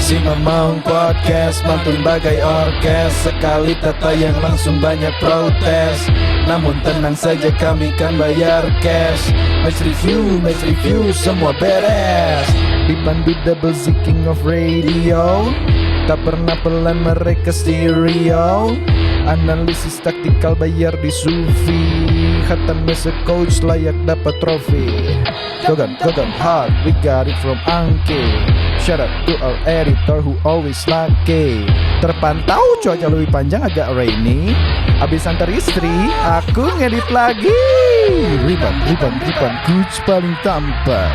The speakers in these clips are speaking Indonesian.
Si Mamang Podcast mantun bagai orkes. Sekali tayang langsung banyak protes. Namun tenang saja kami kan bayar cash. Match review semua beres. Dipandu double Z King of Radio. Tak pernah pelan mereka stereo. Analisis taktikal bayar di Sufi. Hatam as a coach layak dapat trofi. Gogan hard, we got it from Angke. Shout out to our editor who always lucky. Terpantau cuaca lebih panjang agak rainy. Abis antar istri, aku ngedit lagi. Riban, coach paling tampan.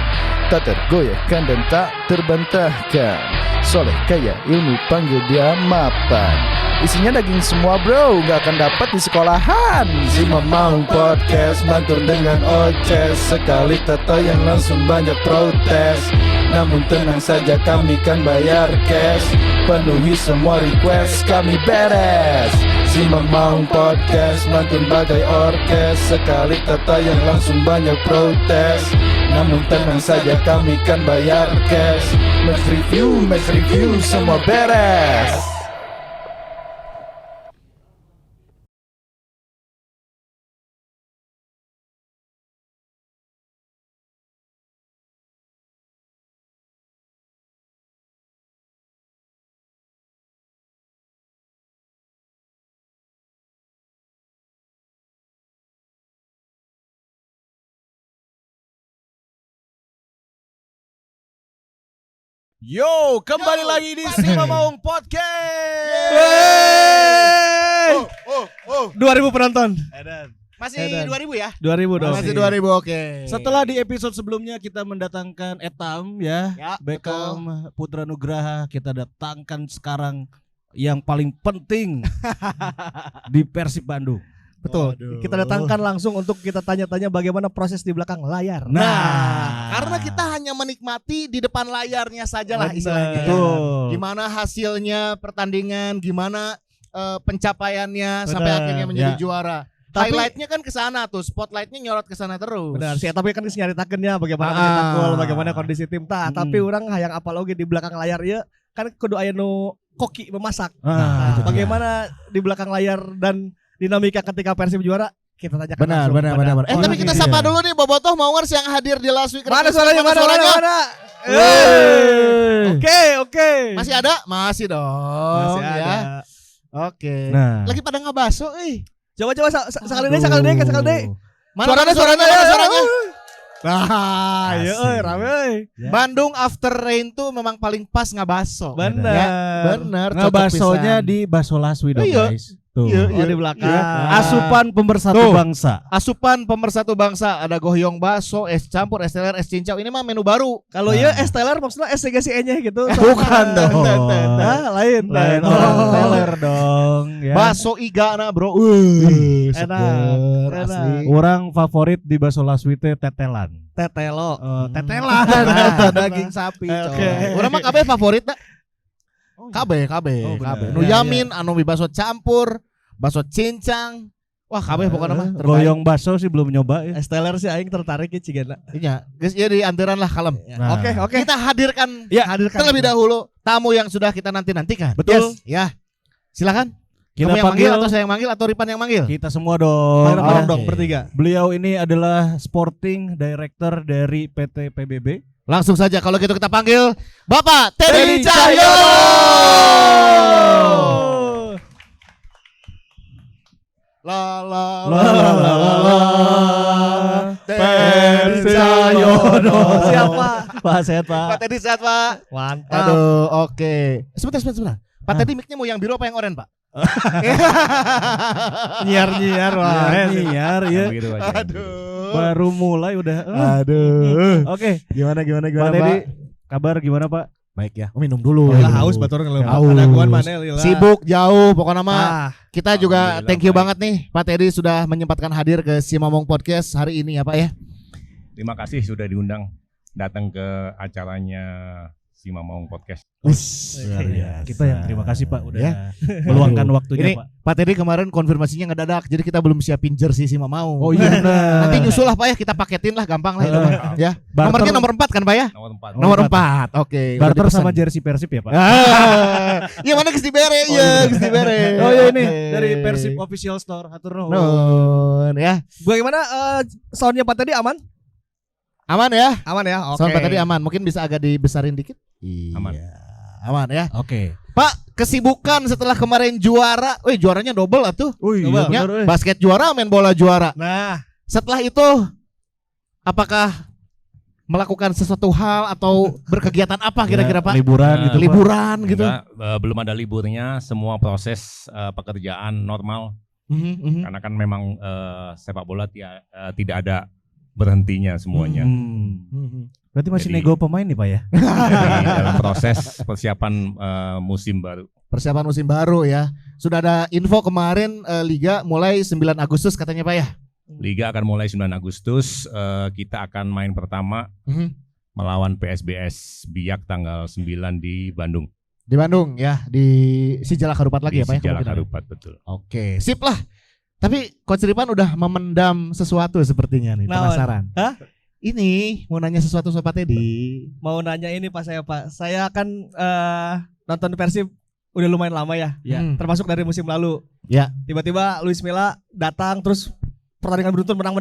Tak tergoyahkan dan tak terbantahkan. Soleh kaya ilmu panggil dia mapan. Isinya daging semua bro, gak akan dapat di sekolahan. Si Mamang Podcast mantul dengan oces. Sekali tayang langsung banyak protes. Namun tenang saja kami kan bayar cash. Penuhi semua request kami beres. Si Mamang Podcast mantul bagai orkes. Sekali tayang langsung banyak protes. Namun tenang saja kami kan bayar cash. Match review semua beres. Yo, kembali lagi di Si Mamang Podcast. 2000 penonton. Masih 2000 ya? 2000 dong. Masih 2000, oke. Setelah di episode sebelumnya kita mendatangkan Etam ya, Beckham, Putra Nugraha, kita datangkan sekarang yang paling penting di Persib Bandung. Betul. Waduh. Kita datangkan langsung untuk kita tanya-tanya bagaimana proses di belakang layar. Nah, karena kita hanya menikmati di depan layarnya saja lah istilahnya. Ya. Gimana hasilnya pertandingan, gimana pencapaiannya sampai akhirnya menjadi juara. Highlightnya kan ke sana tuh, spotlightnya nyorot ke sana terus. Benar sih, tapi kan nyaritakeunnya bagaimana mencetak gol, bagaimana kondisi tim tah. Tapi orang hayang apal oge di belakang layar ya, kan kudu aya nu koki memasak. Bagaimana di belakang layar dan dinamika ketika Persib juara kita tanyakan langsung. Benar. Tapi kita sapa dulu nih Bobotoh Mauers yang hadir di Last Week. Mana suaranya? Oke. Masih ada? Masih dong. Masih ada. Ya. Oke. Nah. Lagi pada ngabaso Coba sekali deh. Mana suaranya? Nah, ya rame. Bandung after rain tuh memang paling pas ngabaso. Benar. Ngabasonya di Baso Laswi dong guys. Tuh. Iya di belakang. Asupan pemersatu bangsa. Asupan pemersatu bangsa, ada goyong baso, es campur, es teler, es cincau. Ini mah menu baru. Kalau ya es teler maksudnya es segasi enya gitu. Bukan dong. Lain. Teler dong ya. Baso igana bro. Enak. Orang favorit di Baso Laswi teh tetelan. Tetelo. Tetelan. Daging sapi. Oke. Orang mah kabeh favorit dah. Kabeh. Nu yamin anu baso campur, baso cincang. Wah, kabeh pokoknya mah terbaik. Goyong baso sih belum nyoba ya. Es teler sih aing tertarik ya cigana. Iya, geus ieu di antiran lah kalem. Nah. Oke. Kita hadirkan terlebih dahulu tamu yang sudah kita nantikan. Betul. Ya. Silakan. Kita Kamu yang panggil manggil atau saya yang manggil atau Ripan yang manggil? Kita semua dong. Bareng dong bertiga. Beliau ini adalah Sporting Director dari PT PBB. Langsung saja kalau gitu kita panggil Bapak Teddy Cahyo. La Teddy Cahyo. Siapa? Pak sehat Pak. Pak Teddy sehat Pak. Mantap. Aduh, oke. Sebentar. Pak Teddy mic-nya mau yang biru apa yang oranye Pak? Nyiar Nyiar ya. Aduh. Baru mulai udah. Aduh. Oke. Gimana Pak Teddy, kabar gimana Pak? Baik ya. Minum dulu. Haus batur ngeuleuh. Haus. Ada guan mana lila. Sibuk jauh pokoknya mah. Kita juga Alhamdulillah, thank you baik. banget nih Pak Teddy sudah menyempatkan hadir ke Si Mamang Podcast hari ini ya Pak ya. Terima kasih sudah diundang datang ke acaranya Sima Maung Podcast. Luar biasa. Kita yang terima kasih Pak udah Ya. meluangkan waktunya Ini Pak. Pak Teddy kemarin konfirmasinya ngedadak, jadi kita belum siapin jersey Sima Mau. Oh iya benar. Nanti nyusul lah Pak ya, kita paketin lah, gampang lah itu mah. Ya. Barter- Nomornya nomor 4 kan Pak ya? Nomor 4. Nomor 4. Oke. udah Barter dipesan. sama jersey Persib ya Pak. Iya mana geus dibere ya, geus dibere. Oh iya ini Oke. dari Persib Official Store. Hatur nuhun. Nun ya. Bagaimana soundnya Pak tadi aman? Aman ya? Aman ya. Oke. Sound Pak tadi aman. Mungkin bisa agak dibesarin dikit. Aman. Iya. Aman ya. Oke. Pak, kesibukan setelah kemarin juara. Wih, juaranya double atuh. Oh iya, Ya, bener, basket juara, main bola juara. Nah, Setelah itu apakah melakukan sesuatu hal atau berkegiatan apa kira-kira Pak? Liburan Nah, gitu Pak. Liburan gitu. Enggak, belum ada liburnya, semua proses pekerjaan normal. Karena kan memang sepak bola tidak ada berhentinya semuanya. Berarti masih Jadi- nego pemain nih Pak ya? Jadi dalam proses persiapan musim baru. Persiapan musim baru ya. Sudah ada info kemarin Liga mulai 9 Agustus katanya Pak ya. Liga akan mulai 9 Agustus. Kita akan main pertama melawan PSBS Biak tanggal 9 di Bandung. Di Bandung ya, di Sijalak Harupat lagi Di ya Pak ya. Sijalak kemungkinan? Harupat, betul. Oke, sip lah. Tapi Coach Ripan udah memendam sesuatu sepertinya nih, Naon? penasaran. Hah? Ini mau nanya sesuatu sama Pak Teddy. mau nanya ini Pak saya Pak. Saya kan nonton Persib udah lumayan lama ya. Ya. Termasuk dari musim lalu. Ya. Tiba-tiba Luis Milla datang terus pertandingan beruntun menang.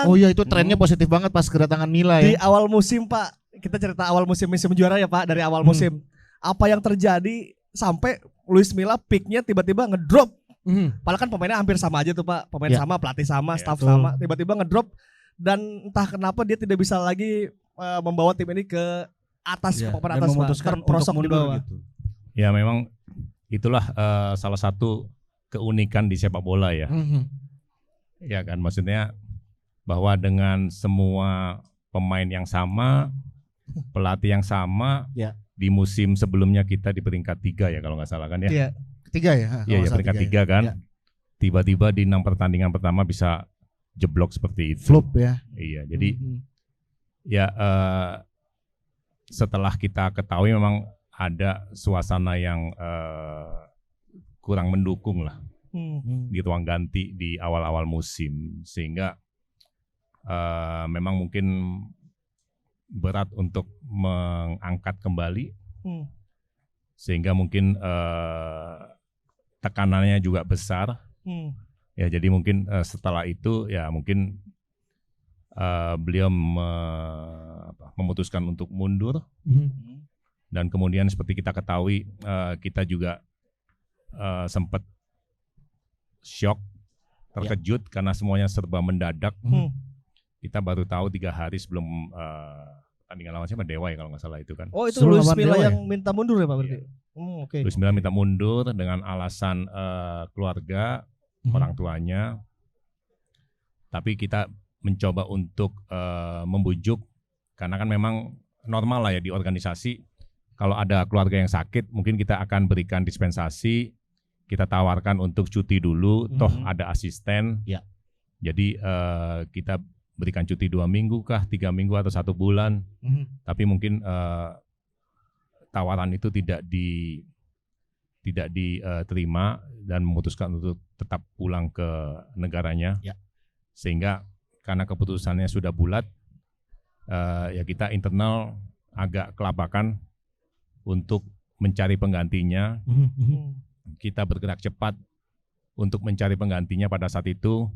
Oh iya, itu trennya positif banget pas kedatangan Mila Di ya. awal musim Pak, kita cerita awal musim juara ya Pak, dari awal musim. Apa yang terjadi sampai Luis Milla peaknya tiba-tiba ngedrop. Padahal kan pemainnya hampir sama aja tuh Pak, pemain Ya. sama, pelatih sama, Ya, staff betul. sama, tiba-tiba ngedrop dan entah kenapa dia tidak bisa lagi membawa tim ini ke atas, Ya, ke papan dan atas Pak, memutuskan terperosok untuk di mundur bawah. gitu. Ya memang itulah salah satu keunikan di sepak bola ya. Ya kan, maksudnya bahwa dengan semua pemain yang sama, pelatih yang sama, Ya. di musim sebelumnya kita di peringkat 3 ya kalau nggak salah kan ya. Iya. Ketiga ya. Iya ya, peringkat 3 kan. Ya. Tiba-tiba di 6 pertandingan pertama bisa jeblok seperti itu. Flop ya. Iya, jadi ya setelah kita ketahui memang ada suasana yang kurang mendukung lah di ruang ganti di awal-awal musim, sehingga memang mungkin berat untuk mengangkat kembali, sehingga mungkin tekanannya juga besar. Ya jadi mungkin setelah itu ya mungkin beliau memutuskan untuk mundur, dan kemudian seperti kita ketahui kita juga sempat shock, terkejut karena semuanya serba mendadak. Kita baru tahu 3 hari sebelum pertandingan lawan siapa, Dewa ya kalau nggak salah itu kan. Oh itu Sebelum Luis lawan Milla Dewa yang minta mundur ya Pak berarti? Oke. Luis Milla minta mundur dengan alasan keluarga, orang tuanya. Tapi kita mencoba untuk membujuk, karena kan memang normal lah ya di organisasi, kalau ada keluarga yang sakit mungkin kita akan berikan dispensasi, kita tawarkan untuk cuti dulu, toh ada asisten. Ya. Jadi kita berikan cuti 2 minggu kah, 3 minggu atau 1 bulan. Tapi mungkin tawaran itu tidak diterima dan memutuskan untuk tetap pulang ke negaranya. Ya. Sehingga karena keputusannya sudah bulat, ya kita internal agak kelabakan untuk mencari penggantinya. Kita bergerak cepat untuk mencari penggantinya. Pada saat itu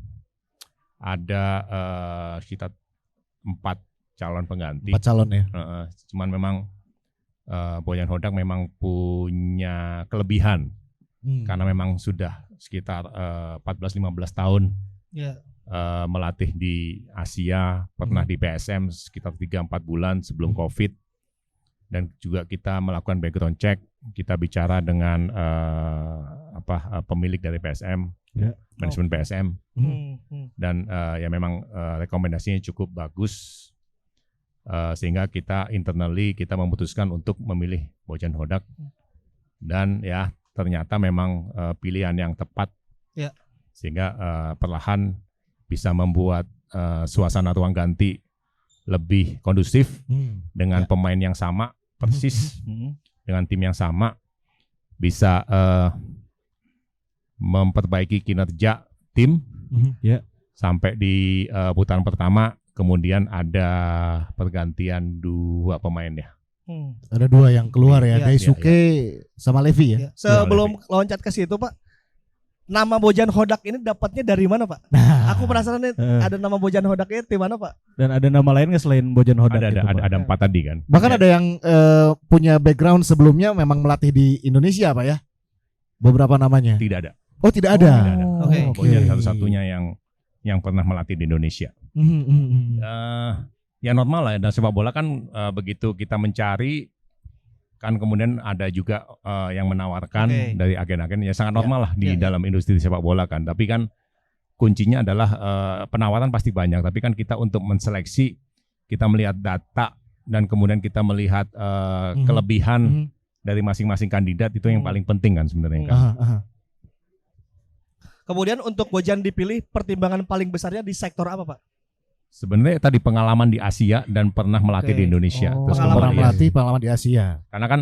ada sekitar 4 calon pengganti. 4 calon ya. Cuman memang Boyan Hodak memang punya kelebihan karena memang sudah sekitar 14-15 tahun Ya. melatih di Asia, pernah di PSM sekitar 3-4 bulan sebelum COVID, dan juga kita melakukan background check, kita bicara dengan pemilik dari PSM, manajemen PSM, dan ya memang rekomendasinya cukup bagus, sehingga kita internally kita memutuskan untuk memilih Boyan Hodak, dan ya ternyata memang pilihan yang tepat, Ya. sehingga perlahan bisa membuat suasana ruang ganti lebih kondusif dengan Ya. pemain yang sama, persis dengan tim yang sama bisa memperbaiki kinerja tim sampai di putaran pertama, kemudian ada pergantian 2 pemain ya. Ada 2 yang keluar ya, Iya. Daisuke sama Levi ya. Sebelum loncat ke situ Pak, nama Bojan Hodak ini dapatnya dari mana Pak? Nah, Aku penasaran nih, ada nama Bojan Hodaknya di mana Pak? Dan ada nama lain nggak selain Bojan Hodak? Ada 4 tadi kan. bahkan Ya, ada yang punya background sebelumnya memang melatih di Indonesia Pak ya. Beberapa namanya. tidak ada. Oh, tidak ada. Tidak ada. Oke. Bojan satu-satunya yang pernah melatih di Indonesia. Ya normal lah, dan sepak bola kan begitu kita mencari kan kemudian ada juga yang menawarkan Oke. dari agen-agen, ya sangat normal lah di dalam industri sepak bola kan. Tapi kan kuncinya adalah penawaran pasti banyak, tapi kan kita untuk menseleksi, kita melihat data dan kemudian kita melihat kelebihan dari masing-masing kandidat, itu yang paling penting kan sebenarnya kan. Kemudian untuk Bojan dipilih, pertimbangan paling besarnya di sektor apa Pak? Sebenarnya tadi pengalaman di Asia dan pernah melatih di Indonesia. Terus Pengalaman kemudian- melatih, pengalaman di Asia. Karena kan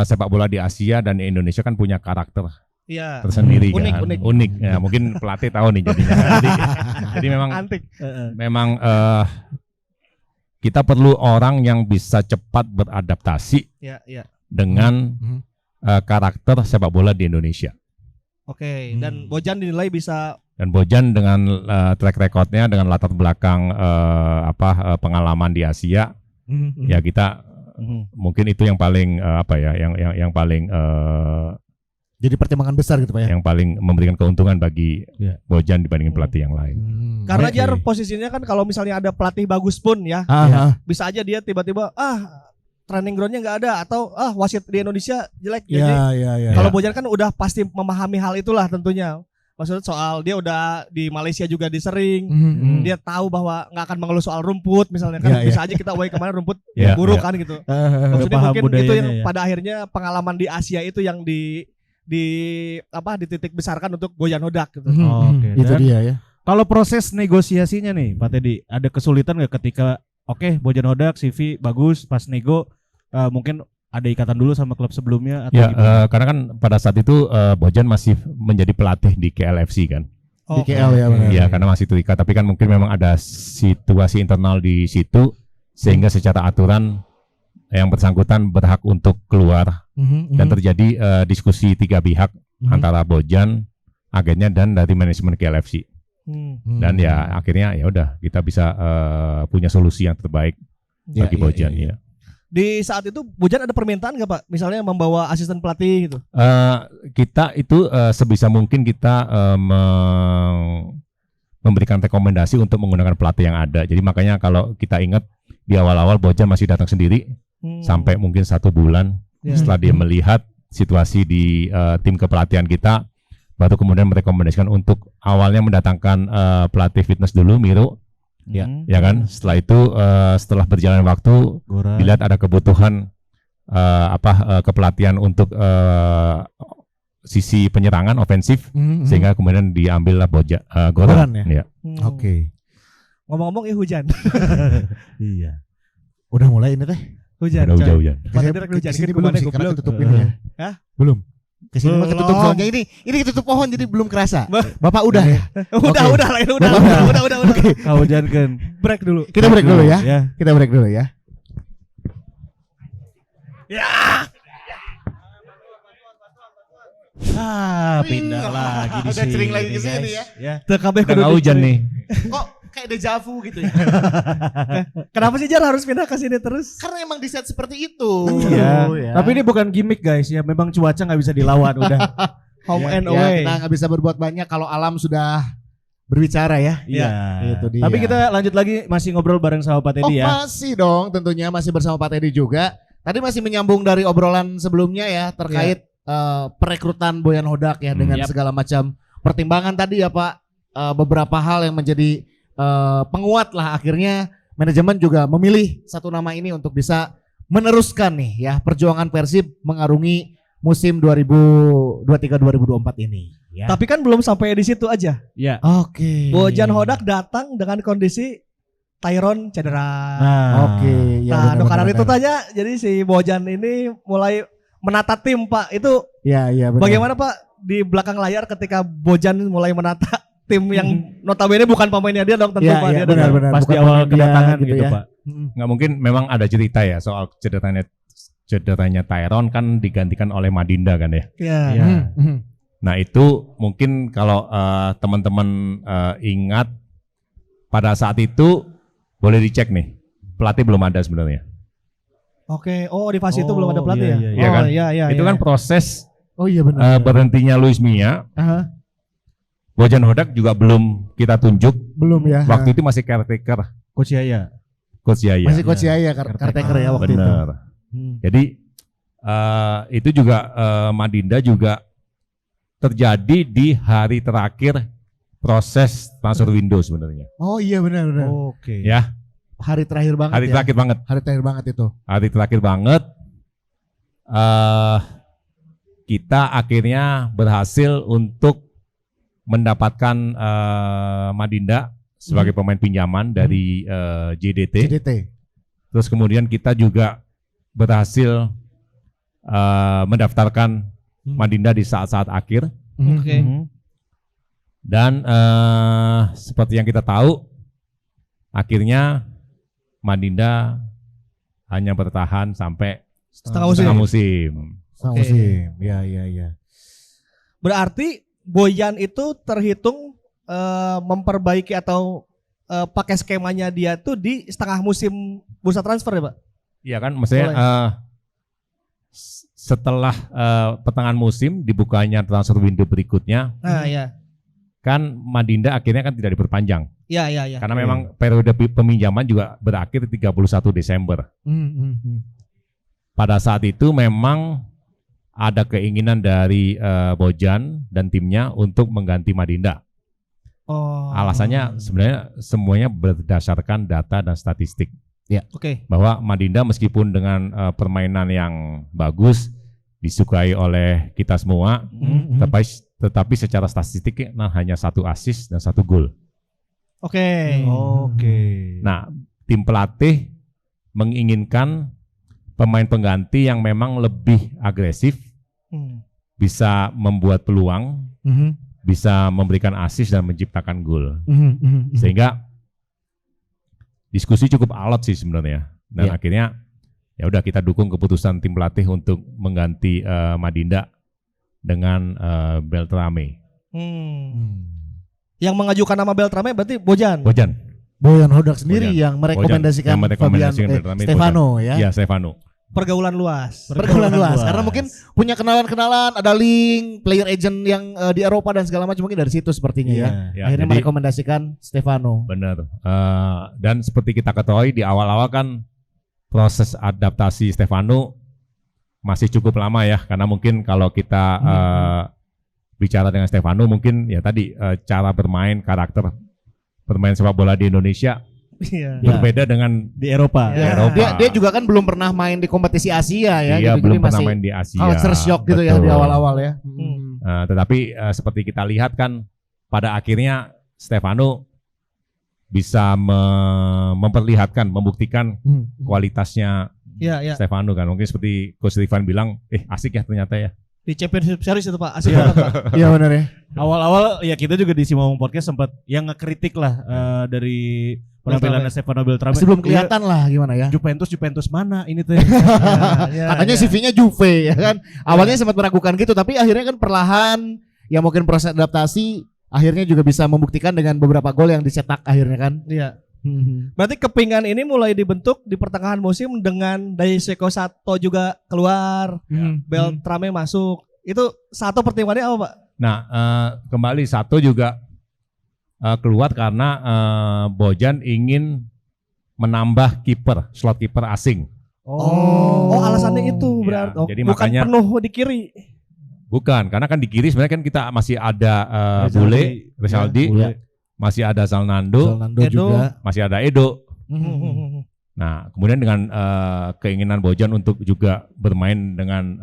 sepak bola di Asia dan di Indonesia kan punya karakter Iya. tersendiri Unik, kan. unik. Ya, mungkin pelatih tahu nih jadinya. jadi memang Antik. kita perlu orang yang bisa cepat beradaptasi Iya. dengan karakter sepak bola di Indonesia. Oke. Dan Bojan dinilai bisa. Dan Bojan dengan track recordnya, dengan latar belakang pengalaman di Asia, ya kita mungkin itu yang paling yang paling Jadi pertimbangan besar gitu Pak ya. yang paling memberikan keuntungan bagi Ya. Bojan dibandingin pelatih yang lain. Karena Oke. Jar posisinya kan kalau misalnya ada pelatih bagus pun ya, bisa aja dia tiba-tiba training groundnya nggak ada, atau wasit di Indonesia jelek. Jadi Ya. kalau Bojan kan udah pasti memahami hal itulah tentunya. Maksudnya soal dia udah di Malaysia juga disering, dia tahu bahwa nggak akan mengeluh soal rumput misalnya kan, Iya, bisa aja kita away kemana rumput Iya, buruk iya. kan gitu. Udah Maksudnya paham mungkin itu budayanya yang ya. pada akhirnya pengalaman di Asia itu yang dititik besarkan untuk Bojan Hodak gitu. Oke, Itu dan dia ya. kalau proses negosiasinya nih Pak Teddy, ada kesulitan nggak ketika Bojan Hodak CV bagus, pas nego mungkin ada ikatan dulu sama klub sebelumnya atau Ya, gimana? karena kan pada saat itu Bojan masih menjadi pelatih di KLFC kan. Di KL ya benar. Iya, karena masih terikat. Tapi kan mungkin memang ada situasi internal di situ sehingga secara aturan yang bersangkutan berhak untuk keluar dan terjadi diskusi 3 pihak antara Bojan, agennya dan dari manajemen KLFC. Dan ya akhirnya ya udah kita bisa punya solusi yang terbaik bagi Bojan ya. Di saat itu Bojan ada permintaan nggak Pak? Misalnya membawa asisten pelatih gitu. Kita itu sebisa mungkin kita memberikan rekomendasi untuk menggunakan pelatih yang ada. Jadi makanya kalau kita ingat di awal-awal Bojan masih datang sendiri sampai mungkin 1 bulan. Setelah dia melihat situasi di tim kepelatihan kita, baru kemudian merekomendasikan untuk awalnya mendatangkan pelatih fitness dulu, Miro. Ya kan. Setelah itu setelah berjalan waktu dilihat ada kebutuhan kepelatihan untuk sisi penyerangan ofensif, sehingga kemudian diambillah Goran ya. Oke. Ngomong-ngomong hujan. Iya. Udah mulai ini teh. Hujan. Udah coy. hujan. Pak Teddy rek hujan. Kesini Kan belum kemana sih gua karena bilang. ketutup ini ya. Hah? Belum. Kesini mah ketutup Belum. pohonnya ini ketutup pohon jadi belum kerasa. Bapak udah ya. Udah lain udah. Kau hujan kan. Break dulu. Kita break dulu ya. Ya. Kita break dulu ya. Pindah lagi di Udah sini. cering lagi ke sini guys. ya. Teu kabeh Udah kudu nggak hujan nih. Kok kayak dejavu gitu ya? Kenapa sih Jar harus pindah ke sini terus? Karena emang di set seperti itu. Iya. ya. Tapi ini bukan gimmick guys ya, memang cuaca nggak bisa dilawan udah. Home and Ya, away. kita nggak bisa berbuat banyak kalau alam sudah berbicara ya. Iya. Itu dia. Tapi kita lanjut lagi masih ngobrol bareng sama Pak Teddy ya. Masih dong tentunya masih bersama Pak Teddy juga. Tadi masih menyambung dari obrolan sebelumnya ya terkait perekrutan Bojan Hodak ya dengan segala macam pertimbangan tadi ya Pak. Beberapa hal yang menjadi penguat lah akhirnya manajemen juga memilih satu nama ini untuk bisa meneruskan nih ya perjuangan Persib mengarungi musim 2023-2024 ini. Ya. Tapi kan belum sampai di situ aja. Iya. Oke. Bojan Hodak datang dengan kondisi Tyron cedera. Oke, ya Nah, benar, karena benar, itu benar. tanya, jadi si Bojan ini mulai menata tim Pak. Itu Iya, benar. bagaimana Pak di belakang layar ketika Bojan mulai menata tim yang notabene bukan pemainnya dia dong tentu Iya, Pak. iya, Dia benar, dengan- benar. Pas Bukan di awal pemain dia kedatangan gitu, ya. Pak. Nggak mungkin, memang ada cerita ya soal cederanya Tyron kan digantikan oleh Madinda kan ya. Iya. Iya. Nah itu mungkin kalau teman-teman ingat pada saat itu boleh dicek nih, pelatih belum ada sebenarnya. Oke. Oh, di fase itu belum ada pelatih iya, ya? iya, iya. Oh, kan? iya. Itu kan proses Oh iya benar. berhentinya Luis Milla. Aha, Bojan Hodak juga belum kita tunjuk. belum ya. Waktu itu masih caretaker Coach Yaya. Coach Yaya. Masih coach ya caretaker ya waktu itu. Bener. Jadi itu juga Madinda juga terjadi di hari terakhir proses transfer window sebenarnya. Oh iya benar. Oke. Ya, Hari terakhir banget hari ya. terakhir banget. Hari terakhir banget itu. Hari terakhir banget. Kita akhirnya berhasil untuk mendapatkan Madinda sebagai pemain pinjaman dari JDT. CDT. Terus kemudian kita juga berhasil mendaftarkan Madinda di saat-saat akhir. Oke. Dan seperti yang kita tahu, akhirnya Madinda hanya bertahan sampai Setengah musim. setengah musim. Sama Oke. musim. Ya. Berarti Bojan itu terhitung memperbaiki atau pakai skemanya dia tuh di setengah musim bursa transfer ya Pak? Iya kan, maksudnya setelah pertengahan musim dibukanya transfer window berikutnya, Nah ya. kan Madinda akhirnya kan tidak diperpanjang. Ya. Karena memang periode peminjaman juga berakhir 31 Desember. Pada saat itu memang ada keinginan dari Bojan dan timnya untuk mengganti Madinda. Oh. Alasannya sebenarnya semuanya berdasarkan data dan statistik. Oke. Bahwa Madinda meskipun dengan permainan yang bagus, disukai oleh kita semua, tetapi secara statistik hanya 1 assist dan 1 gol. Oke. Nah, tim pelatih menginginkan pemain pengganti yang memang lebih agresif, bisa membuat peluang, bisa memberikan assist dan menciptakan gol. Sehingga diskusi cukup alot sih sebenarnya. Dan akhirnya ya udah kita dukung keputusan tim pelatih untuk mengganti Madinda dengan Beltrame. Yang mengajukan nama Beltrame berarti Bojan. Bojan Hodak sendiri Bojan. yang merekomendasikan Yang merekomendasikan Fabian Beltrame, Stefano ya. Iya, Stefano. Pergaulan luas. Pergaulan luas karena mungkin punya kenalan-kenalan, ada link player agent yang di Eropa dan segala macam, mungkin dari situ sepertinya ya. Ya, Akhirnya jadi merekomendasikan Stefano. benar. Dan seperti kita ketahui di awal-awal kan proses adaptasi Stefano masih cukup lama ya, karena mungkin kalau kita bicara dengan Stefano mungkin ya tadi cara bermain, karakter bermain sepak bola di Indonesia Iya. berbeda dengan Di Eropa. Ya. Eropa. Dia juga kan belum pernah main di kompetisi Asia ya. Dia gitu. belum Jadi pernah masih main di Asia. culture shock gitu ya di Betul. awal-awal ya. Tetapi seperti kita lihat kan pada akhirnya Stefano bisa memperlihatkan, membuktikan kualitasnya Iya. Stefano kan. Mungkin seperti Coach Rifan bilang, asik ya ternyata ya. Di Championship Series itu Pak. Asik banget Pak. Iya benar ya. Awal-awal ya kita juga di Simawong Podcast sempat yang ngekritik lah dari penampilan Stefano Beltrame. Masih belum kelihatan lah gimana ya. Juventus mana ini tuh. Katanya CV-nya Juve ya kan. Awalnya sempat meragukan gitu, tapi akhirnya kan perlahan ya mungkin proses adaptasi akhirnya juga bisa membuktikan dengan beberapa gol yang dicetak akhirnya kan. Iya. Berarti kepingan ini mulai dibentuk di pertengahan musim dengan Daiseko Sato juga keluar, Beltrame masuk. Itu satu pertimbangannya apa Pak? Nah, kembali satu juga keluar karena Bojan ingin menambah kiper, slot kiper asing. Oh, alasannya itu Ya, berarti. jadi Bukan makanya- penuh di kiri. Bukan, karena kan di kiri sebenarnya kan kita masih ada Bule, Rizaldi, masih ada Zalnando, Fernando Edo. juga. masih ada Edo. Nah, kemudian dengan keinginan Bojan untuk juga bermain dengan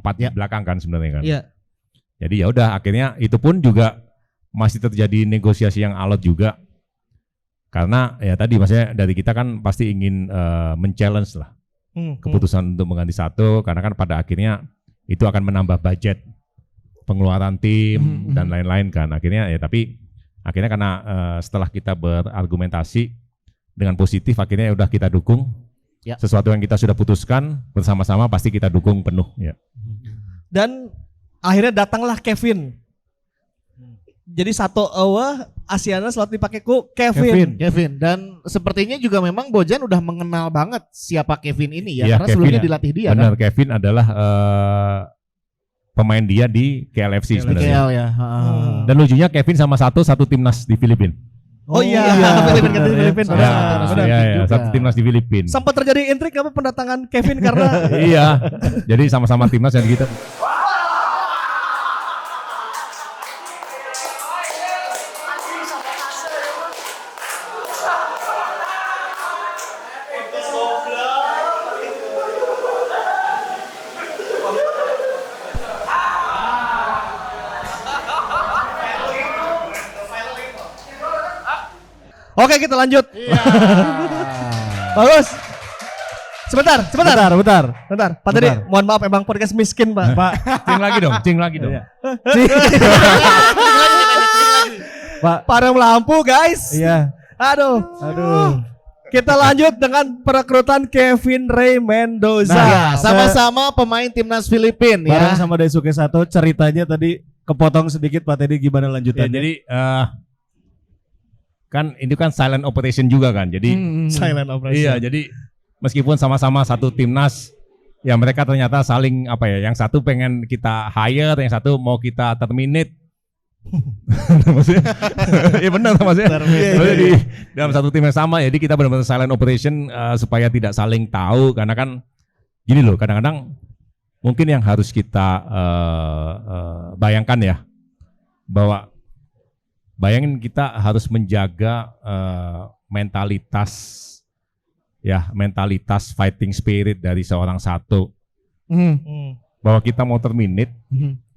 4 di belakang kan sebenarnya kan. Iya. Jadi ya udah akhirnya itu pun juga masih terjadi negosiasi yang alot juga. Karena ya tadi maksudnya dari kita kan pasti ingin men-challenge lah keputusan untuk mengganti satu, karena kan pada akhirnya itu akan menambah budget pengeluaran tim dan lain-lain kan. Akhirnya ya tapi akhirnya karena setelah kita berargumentasi dengan positif, akhirnya ya udah kita dukung. Ya. Sesuatu yang kita sudah putuskan bersama-sama pasti kita dukung penuh ya. Dan akhirnya datanglah Kevin. Jadi satu Asiana selalu dipakai ku Kevin. Dan sepertinya juga memang Bojan udah mengenal banget siapa Kevin ini ya, Iya, karena Kevin sebelumnya ya. dilatih dia Benar, kan. Kevin adalah pemain dia di KLFC sebenarnya. KL ya. Dan lucunya Kevin sama satu timnas di Filipina. Oh iya, Filipin. Satu timnas di Filipina. Sempat terjadi intrik apa pendatangan Kevin karena Iya. Jadi sama-sama timnas dan kita. Oke, kita lanjut. Bagus. Sebentar. Pak Teddy, mohon maaf emang podcast miskin, Pak. Cing lagi dong. Pak, padam lampu, guys. Iya. Aduh. Kita lanjut dengan perekrutan Kevin Ray Mendoza. Nah, sama-sama pemain timnas Filipina ya. Bareng sama Daisuke Sato, ceritanya tadi kepotong sedikit Pak Teddy, gimana Ya, lanjutannya? jadi kan ini kan silent operation juga kan. Jadi Silent operation. iya, jadi meskipun sama-sama satu timnas, ya mereka ternyata saling apa ya, yang satu pengen kita hire, yang satu mau kita terminate. Maksudnya, iya benar maksudnya. Maksudnya di dalam satu tim yang sama, jadi kita benar-benar silent operation supaya tidak saling tahu, karena kan gini loh, kadang-kadang mungkin yang harus kita bayangkan ya, bahwa bayangin kita harus menjaga mentalitas fighting spirit dari seorang satu, bahwa kita mau terminate,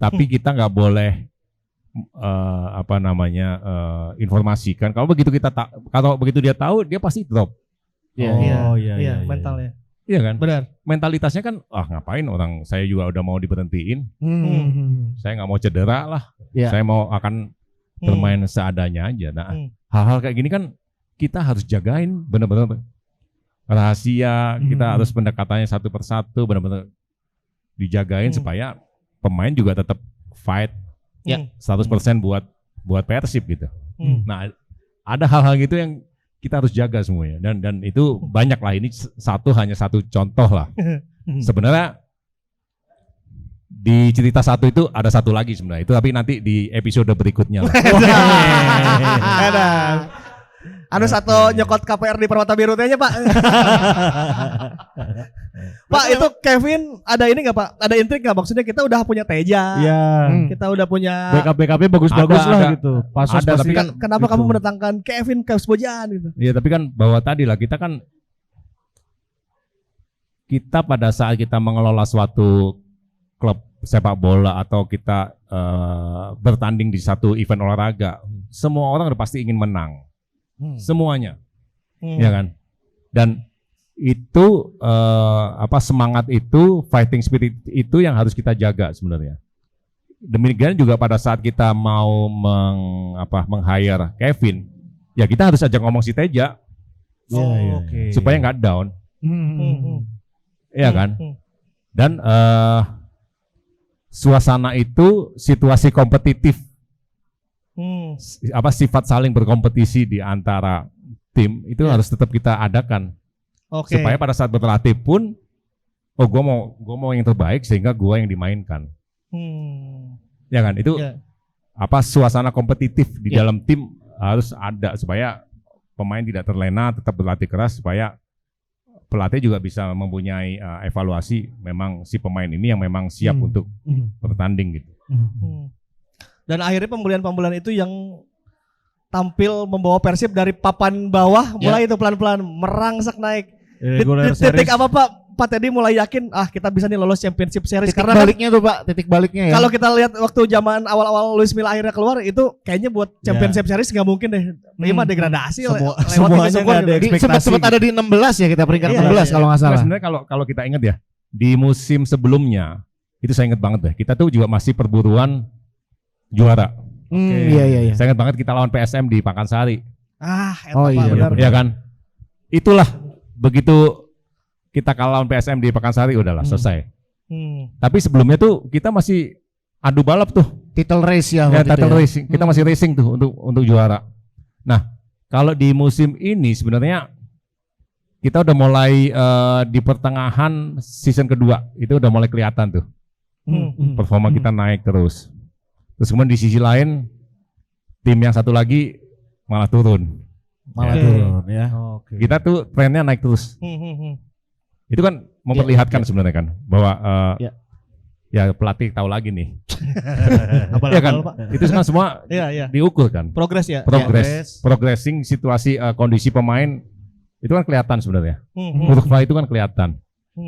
tapi kita nggak boleh informasikan. Kalau begitu dia tahu, dia pasti drop. Iya, mental ya. Iya kan? Benar. Mentalitasnya kan, ngapain orang saya juga udah mau diberhentiin, saya nggak mau cedera lah, saya mau akan bermain seadanya aja. Nah, hal-hal kayak gini kan kita harus jagain benar-benar rahasia. Kita harus pendekatannya satu persatu, benar-benar dijagain supaya pemain juga tetap fight 100% buat Persib gitu. Nah, ada hal-hal gitu yang kita harus jaga semuanya, dan itu banyak lah. Ini hanya satu contoh lah. Sebenarnya di cerita satu itu ada satu lagi sebenarnya, itu tapi nanti di episode berikutnya lah. Anu satu nyokot KPR di Permata Biru nya, Pak. Pak, itu Kevin ada ini nggak, Pak? Ada intrik nggak? Maksudnya kita udah punya Teja. Iya. Kita udah punya BKP bagus-bagus Ada, lah ada. gitu. Pasos Ada, pasti tapi kan kenapa gitu. kamu mendatangkan Kevin Bojan gitu? Iya, tapi kan bahwa tadi lah, kita pada saat kita mengelola suatu klub sepak bola atau kita bertanding di satu event olahraga, semua orang udah pasti ingin menang. Semuanya. Ya kan? Dan itu semangat itu, fighting spirit itu yang harus kita jaga sebenarnya. Demikian juga pada saat kita mau meng-hire Kevin, ya kita harus ajak ngomong si Teja. Oke. Supaya nggak down. Iya kan? Dan suasana itu situasi kompetitif, sifat saling berkompetisi di antara tim itu harus tetap kita adakan. Supaya pada saat berlatih pun, gue mau yang terbaik sehingga gue yang dimainkan. Ya kan? Itu suasana kompetitif di dalam tim harus ada supaya pemain tidak terlena, tetap berlatih keras, supaya pelatih juga bisa mempunyai evaluasi memang si pemain ini yang memang siap untuk bertanding gitu. Dan akhirnya pembelian itu yang tampil membawa Persib dari papan bawah mulai itu pelan-pelan merangsek naik. Di titik apa, Pak? Pak Teddy mulai yakin kita bisa nih lolos Championship Series Titik karena baliknya tuh Pak, titik baliknya ya. kalau kita lihat waktu zaman awal-awal Luis Milla akhirnya keluar itu kayaknya buat Championship Series nggak mungkin deh. Prima degradasi semuanya nggak ada ekspektasi. Sempat ada di 16 ya kita peringkat 16 kalau nggak salah. Sebenarnya kalau kita ingat ya, di musim sebelumnya itu saya ingat banget deh. Kita tuh juga masih perburuan juara. Iya. Saya ingat banget kita lawan PSM di Pakansari. Benar. Iya kan? Itulah begitu kita kalah lawan PSM di Pakansari udahlah selesai. Tapi sebelumnya tuh kita masih adu balap tuh. Title race ya. Title racing. Kita masih racing tuh untuk juara. Nah, kalau di musim ini sebenarnya kita udah mulai di pertengahan season kedua itu udah mulai kelihatan tuh. Performa kita naik terus. Terus kemudian di sisi lain tim yang satu lagi malah turun. Turun ya. Kita tuh trennya naik terus. Itu kan memperlihatkan sebenarnya kan bahwa ya pelatih tahu lagi nih. Ya kan? Itu kan semua diukur kan. Progres ya. Progressing situasi kondisi pemain itu kan kelihatan sebenarnya. Kurva itu kan kelihatan.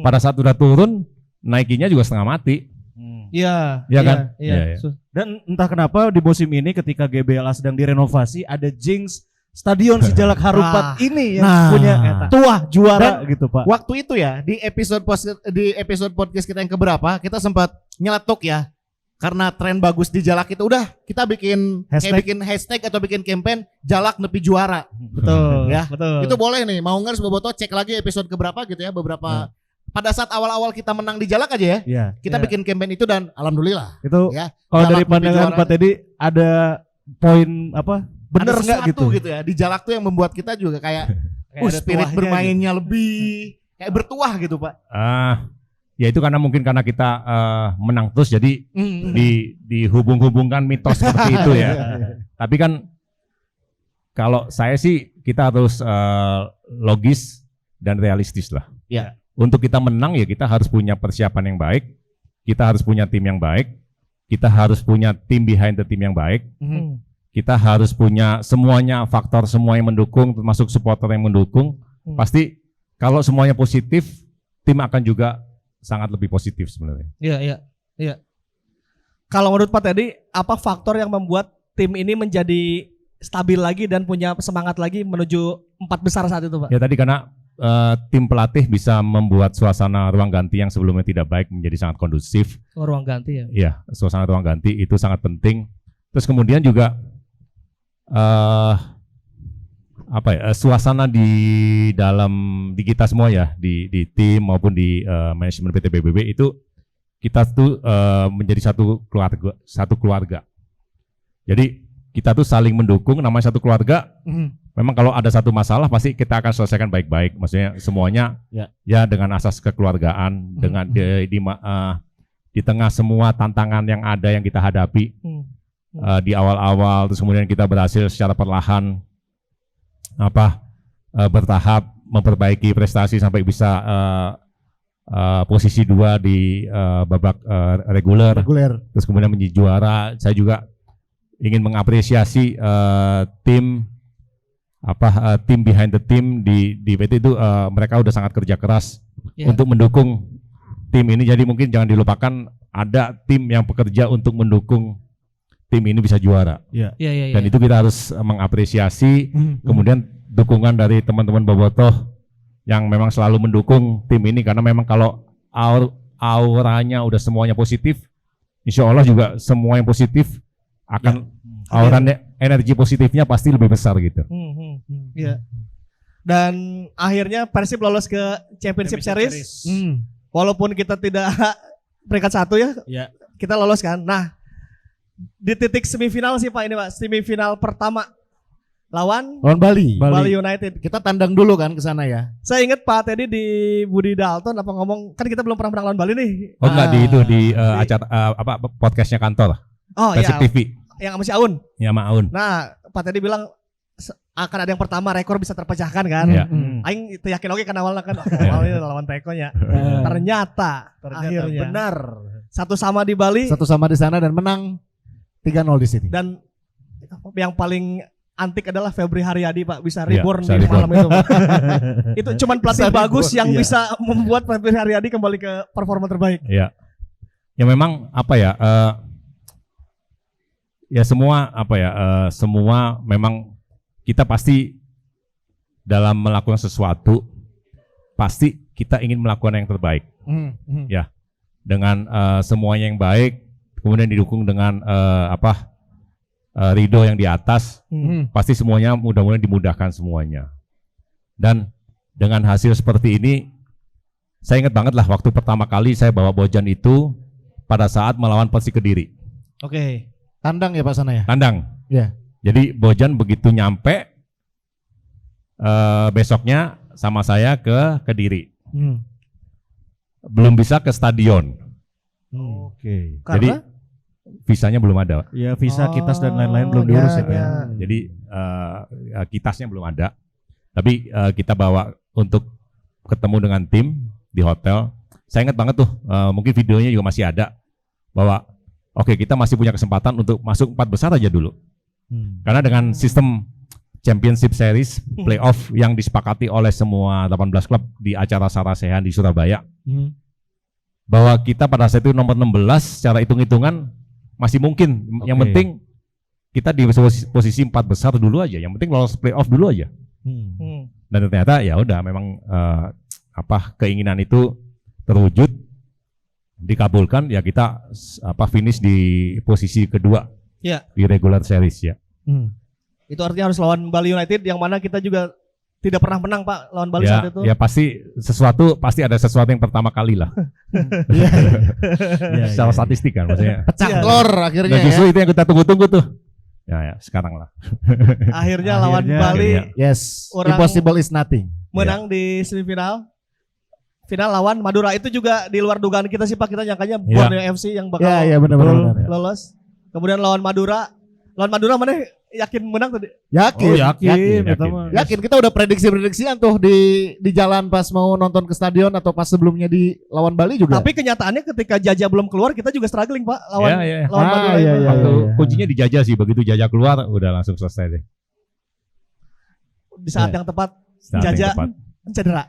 Pada saat udah turun, naikinya juga setengah mati. Iya kan? Iya. Dan entah kenapa di musim ini ketika GBLA sedang direnovasi ada jinx Stadion Sijalak Harupat ini yang punya tua juara gitu Pak. Waktu itu ya di episode podcast kita yang keberapa kita sempat nyeletuk ya karena tren bagus di Jalak itu udah kita bikin hashtag atau bikin campaign Jalak nepi juara. Betul ya. Betul. Itu boleh nih mau nggak Boboto cek lagi episode keberapa gitu ya beberapa pada saat awal-awal kita menang di Jalak aja ya. Kita bikin campaign itu dan alhamdulillah. Itu ya. Kalau dari pandangan Pak Teddy ada poin apa? Bener nggak gitu ya di Jalak tuh yang membuat kita juga kayak spirit bermainnya gitu. Lebih kayak bertuah gitu Pak. Ya itu karena kita menang terus jadi dihubung-hubungkan mitos seperti itu ya. Tapi kan kalau saya sih kita harus logis dan realistis lah. Ya. Untuk kita menang ya kita harus punya persiapan yang baik, kita harus punya tim yang baik, kita harus punya tim behind the team yang baik. Kita harus punya semuanya faktor semua yang mendukung termasuk supporter yang mendukung. Pasti kalau semuanya positif tim akan juga sangat lebih positif sebenarnya. Iya. Kalau menurut Pak Teddy apa faktor yang membuat tim ini menjadi stabil lagi dan punya semangat lagi menuju 4 besar saat itu Pak? Ya tadi karena tim pelatih bisa membuat suasana ruang ganti yang sebelumnya tidak baik menjadi sangat kondusif. Ruang ganti ya? Iya, suasana ruang ganti itu sangat penting. Terus kemudian juga suasana di kita semua ya di tim maupun di manajemen PT BBB itu kita tuh menjadi satu keluarga. Jadi kita tuh saling mendukung, namanya satu keluarga. Memang kalau ada satu masalah pasti kita akan selesaikan baik-baik. Maksudnya semuanya ya dengan asas kekeluargaan, dengan di tengah semua tantangan yang ada yang kita hadapi. Di awal-awal terus kemudian kita berhasil secara perlahan bertahap memperbaiki prestasi sampai bisa posisi 2 di babak reguler terus kemudian menjadi juara. Saya juga ingin mengapresiasi tim behind the team di PT itu mereka udah sangat kerja keras untuk mendukung tim ini. Jadi mungkin jangan dilupakan ada tim yang bekerja untuk mendukung tim ini bisa juara. Dan itu kita harus mengapresiasi. Kemudian dukungan dari teman-teman Bobotoh yang memang selalu mendukung tim ini karena memang kalau auranya udah semuanya positif, insya Allah juga semua yang positif akan energi positifnya pasti lebih besar gitu. Dan akhirnya Persib lolos ke Championship Series. Walaupun kita tidak peringkat 1 ya. Kita lolos kan. Nah, di titik semifinal sih Pak ini Pak, semifinal pertama lawan Bali United. Kita tandang dulu kan ke sana ya. Saya ingat Pak Teddy di Budi Dalton ngomong kan kita belum pernah menang lawan Bali nih. Oh enggak di acara podcastnya kantor. Persib TV. Yang sama si Aun. Ya sama Aun. Nah, Pak Teddy bilang akan ada yang pertama rekor bisa terpecahkan kan. Aing itu yakin kan awalnya kan awalnya lawan Tekonya. Ternyata akhirnya benar. 1-1 di Bali. 1-1 di sana dan menang 3-0 di sini. Dan yang paling antik adalah Febri Haryadi Pak, bisa Iya, reborn bisa di reborn. malam itu Pak. Itu cuman pelatih bagus yang iya. bisa membuat Febri Haryadi kembali ke performa terbaik. Ya, ya memang apa ya? Ya semua apa ya? Semua memang kita pasti dalam melakukan sesuatu pasti kita ingin melakukan yang terbaik. Ya, dengan semuanya yang baik, kemudian didukung dengan ridho yang di atas, pasti semuanya mudah-mudahan dimudahkan semuanya. Dan dengan hasil seperti ini, saya ingat banget lah waktu pertama kali saya bawa Bojan itu pada saat melawan Persik Kediri. Oke. Tandang ya Pak sana ya? Tandang. Ya. Jadi Bojan begitu nyampe besoknya sama saya ke Kediri. Belum bisa ke stadion. Oke. Jadi visanya belum ada. Ya visa, kitas dan lain-lain belum diurus ya Pak. ya. Jadi kitasnya belum ada. Tapi kita bawa untuk ketemu dengan tim di hotel. Saya ingat banget tuh, mungkin videonya juga masih ada, bahwa oke, kita masih punya kesempatan untuk masuk 4 besar aja dulu. Karena dengan sistem Championship Series playoff yang disepakati oleh semua 18 klub di acara Sarasehan di Surabaya, bahwa kita pada saat itu nomor 16 secara hitung-hitungan masih mungkin. Yang penting kita di posisi 4 besar dulu aja. Yang penting lolos playoff dulu aja. Dan ternyata ya udah memang keinginan itu terwujud, dikabulkan, ya kita finish di posisi kedua di regular series ya. Itu artinya harus lawan Bali United yang mana kita juga tidak pernah menang Pak lawan Bali saat itu. Ya pasti ada sesuatu yang pertama kali lah. Secara statistik kan maksudnya. Pecah telur akhirnya Dan justru itu yang kita tunggu-tunggu tuh. Ya sekarang lah. Akhirnya lawan Bali. Yes. Orang Impossible is nothing. Menang di semifinal. Final lawan Madura, itu juga di luar dugaan kita sih Pak. Kita nyangkanya Borneo FC yang bakal benar. lolos. Kemudian lawan Madura mana yakin menang tadi? Yakin. Oh, yakin. Yakin, kita udah prediksi-prediksian tuh di jalan pas mau nonton ke stadion atau pas sebelumnya di lawan Bali juga. Tapi kenyataannya ketika Jaja belum keluar kita juga struggling Pak lawan Madura. Waktu kuncinya di Jaja sih, begitu Jaja keluar udah langsung selesai deh. Di saat yang tepat Jaja cedera.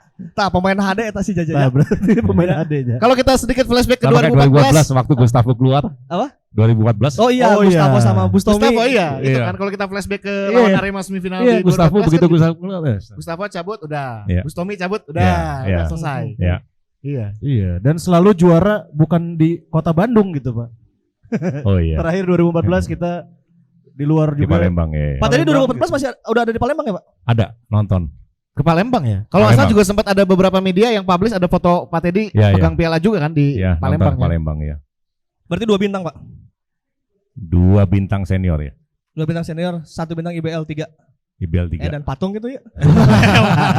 Pemain HD eta si Jaja. Nah, berarti pemain HD-nya. Kalau kita sedikit flashback ke 2014 waktu Gustavo keluar. Apa? 2014. Oh iya, Gustavo sama Bustomi. Gustavo itu kan kalau kita flashback ke lawan Arema semifinal di Gustavo 2014 begitu kan Gustavo keluar. Gustavo cabut udah, Iya. Bustomi cabut udah selesai. Iya, dan selalu juara bukan di kota Bandung gitu Pak. Oh iya. Terakhir 2014 kita di luar Di juga. Palembang ya. Pak tadi 2014 masih udah ada di Palembang ya Pak? Ada nonton. Ke Palembang ya. Kalau asal juga sempat ada beberapa media yang publish ada foto Pak Teddy pegang piala juga kan di Palembang. Palembang ya. Berarti 2 bintang Pak. 2 bintang senior ya. 2 bintang senior, 1 bintang IBL 3. IBL 3. Dan patung gitu ya.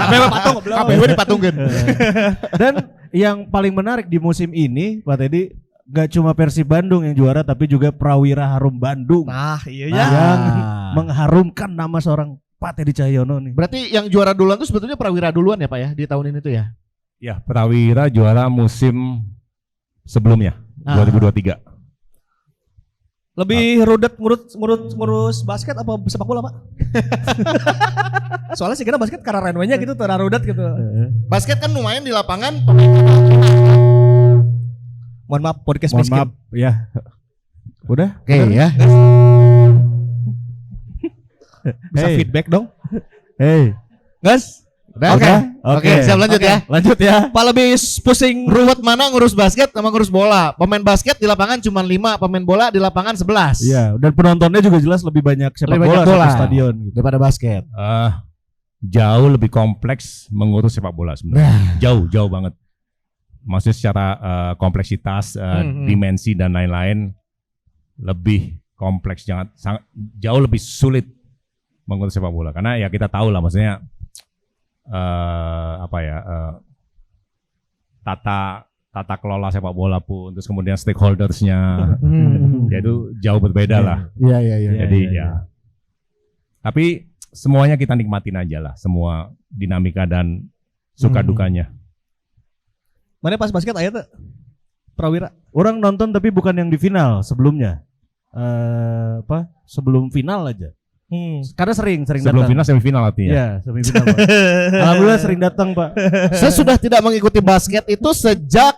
Memang patung goblok. KPW dipatungkeun. Dan yang paling menarik di musim ini Pak Teddy, gak cuma Persib Bandung yang juara tapi juga Prawira Harum Bandung. Nah, iya ya. Yang mengharumkan nama seorang Pak Teddy Cahyono nih. Berarti yang juara duluan tuh sebetulnya Prawira duluan ya Pak ya di tahun ini tuh ya? Ya, Prawira juara musim sebelumnya 2023. Lebih rudet ngurus basket apa sepak bola Pak? Soalnya sih kira basket karena runway-nya gitu terlalu rudet gitu. Basket kan lumayan di lapangan. Mohon maaf podcast Mohon basket. maaf ya. Udah? Oke ya. Bisa feedback dong. Hey. Guys. Oke, siap lanjut ya. Lanjut ya. Pak lebih pusing ruwet mana ngurus basket sama ngurus bola. Pemain basket di lapangan cuma 5, pemain bola di lapangan 11. Iya, dan penontonnya juga jelas lebih banyak sepak bola satu stadion gitu. Daripada basket. Jauh lebih kompleks mengurus sepak bola sebenarnya. Jauh banget. Maksudnya secara kompleksitas, dimensi dan lain-lain lebih kompleks, jauh lebih sulit mengurus sepak bola. Karena ya kita tahu lah maksudnya tata kelola sepak bola pun, terus kemudian stakeholdersnya, ya itu jauh berbeda lah. Iya. Jadi tapi semuanya kita nikmatin aja lah, semua dinamika dan suka dukanya. Mana pas basket aya tuh Prawira? Orang nonton tapi bukan yang di final, sebelumnya. Sebelum final aja. Karena sering Sebelum datang. final semifinal artinya. Iya, semifinal Pak. Alhamdulillah sering datang Pak. Saya sudah tidak mengikuti basket itu sejak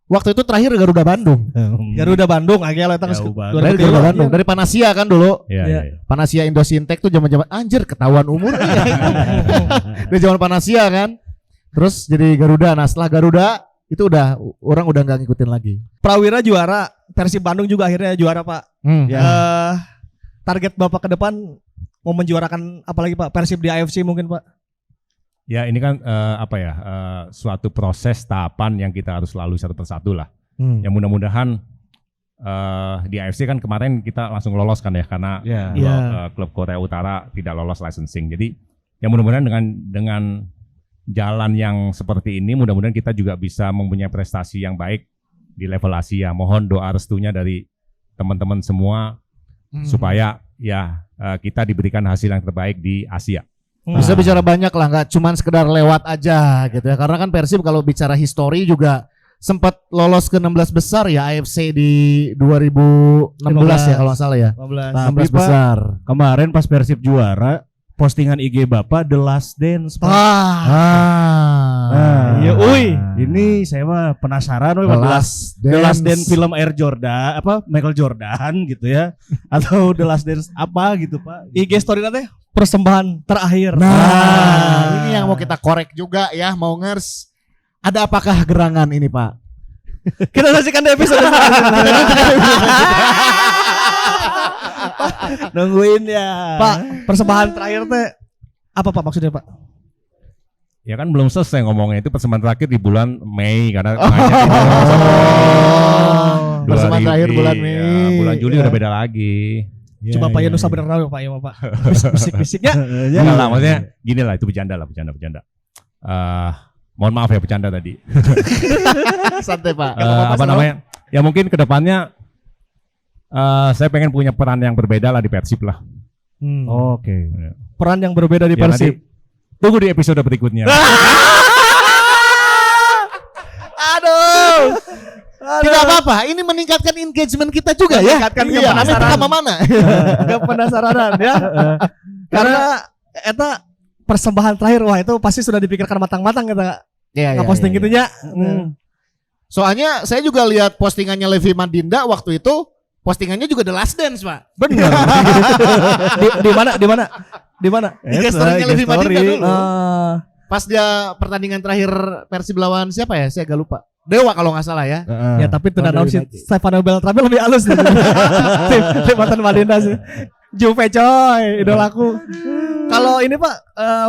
waktu itu terakhir Garuda Bandung. Garuda Bandung agak lah Jauh banget. Dari Garuda Bandung, dari Panasia kan dulu. Iya, Iya. iya. Panasia Indosintek tuh zaman-zaman anjir ketahuan umur. Dari zaman Panasia kan. Terus jadi Garuda. Nah, setelah Garuda itu orang udah nggak ngikutin lagi. Prawira juara, Persib Bandung juga akhirnya juara Pak. Ya. Target Bapak ke depan mau menjuarakan apalagi Pak? Persib di AFC mungkin Pak? Ya ini kan suatu proses tahapan yang kita harus lalui satu persatu lah. Ya mudah-mudahan di AFC kan kemarin kita langsung lolos kan ya karena klub Korea Utara tidak lolos licensing. Jadi ya mudah-mudahan dengan jalan yang seperti ini mudah-mudahan kita juga bisa mempunyai prestasi yang baik di level Asia. Mohon doa restunya dari teman-teman semua supaya kita diberikan hasil yang terbaik di Asia. Bisa bicara banyak lah, nggak cuman sekedar lewat aja gitu ya. Karena kan Persib kalau bicara histori juga sempat lolos ke 16 besar ya AFC di 2016 ya kalau nggak salah ya. 16 besar. Kemarin pas Persib juara, postingan IG Bapak The Last Dance Pak. Iya, Ini saya mah penasaran The Last The Last Dance Dance. film Air Jordan Michael Jordan gitu ya atau The Last Dance apa gitu Pak. IG story nanti persembahan terakhir. Nah, ini yang mau kita korek juga ya, mau ngers. Ada apakah gerangan ini, Pak? Kita saksikan di episode Nungguin ya. Pak, persembahan terakhir teh apa Pak maksudnya Pak? Ya kan belum selesai ngomongnya, itu persembahan terakhir di bulan Mei karena Persembahan terakhir bulan Mei. Ya, bulan Juli udah beda lagi. Cuma Pak Yunus bener nawe Pak ya Pak. Bisik-bisiknya. Enggak lah, maksudnya gini lah, itu bercanda. Mohon maaf ya bercanda tadi. Santai, Pak. Apa namanya? Ya mungkin kedepannya saya pengen punya peran yang berbeda lah di Persib lah. Oke. Peran yang berbeda di Ya, Persib. nanti tunggu di episode berikutnya. Aduh. Tidak apa-apa, ini meningkatkan engagement kita juga ya. Meningkatkan Iya, kepenasaran. sama mana? Kepenasaranan ya. Karena eta persembahan terakhir wah itu pasti sudah dipikirkan matang-matang kita. Iya, Ngeposting gitunya. Soalnya saya juga lihat postingannya Levi Madinda waktu itu, postingannya juga The Last Dance, Pak. Benar. Di mana? Di story-nya Levi Madinda dulu. Ah. Pas dia pertandingan terakhir Persib lawan siapa ya? Saya agak lupa. Dewa kalau nggak salah ya. Ya tapi itu naon sih Stefano Beltrame lebih halus nih. Tim mantan Madinda sih. Juve coy, idolaku. Kalau ini Pak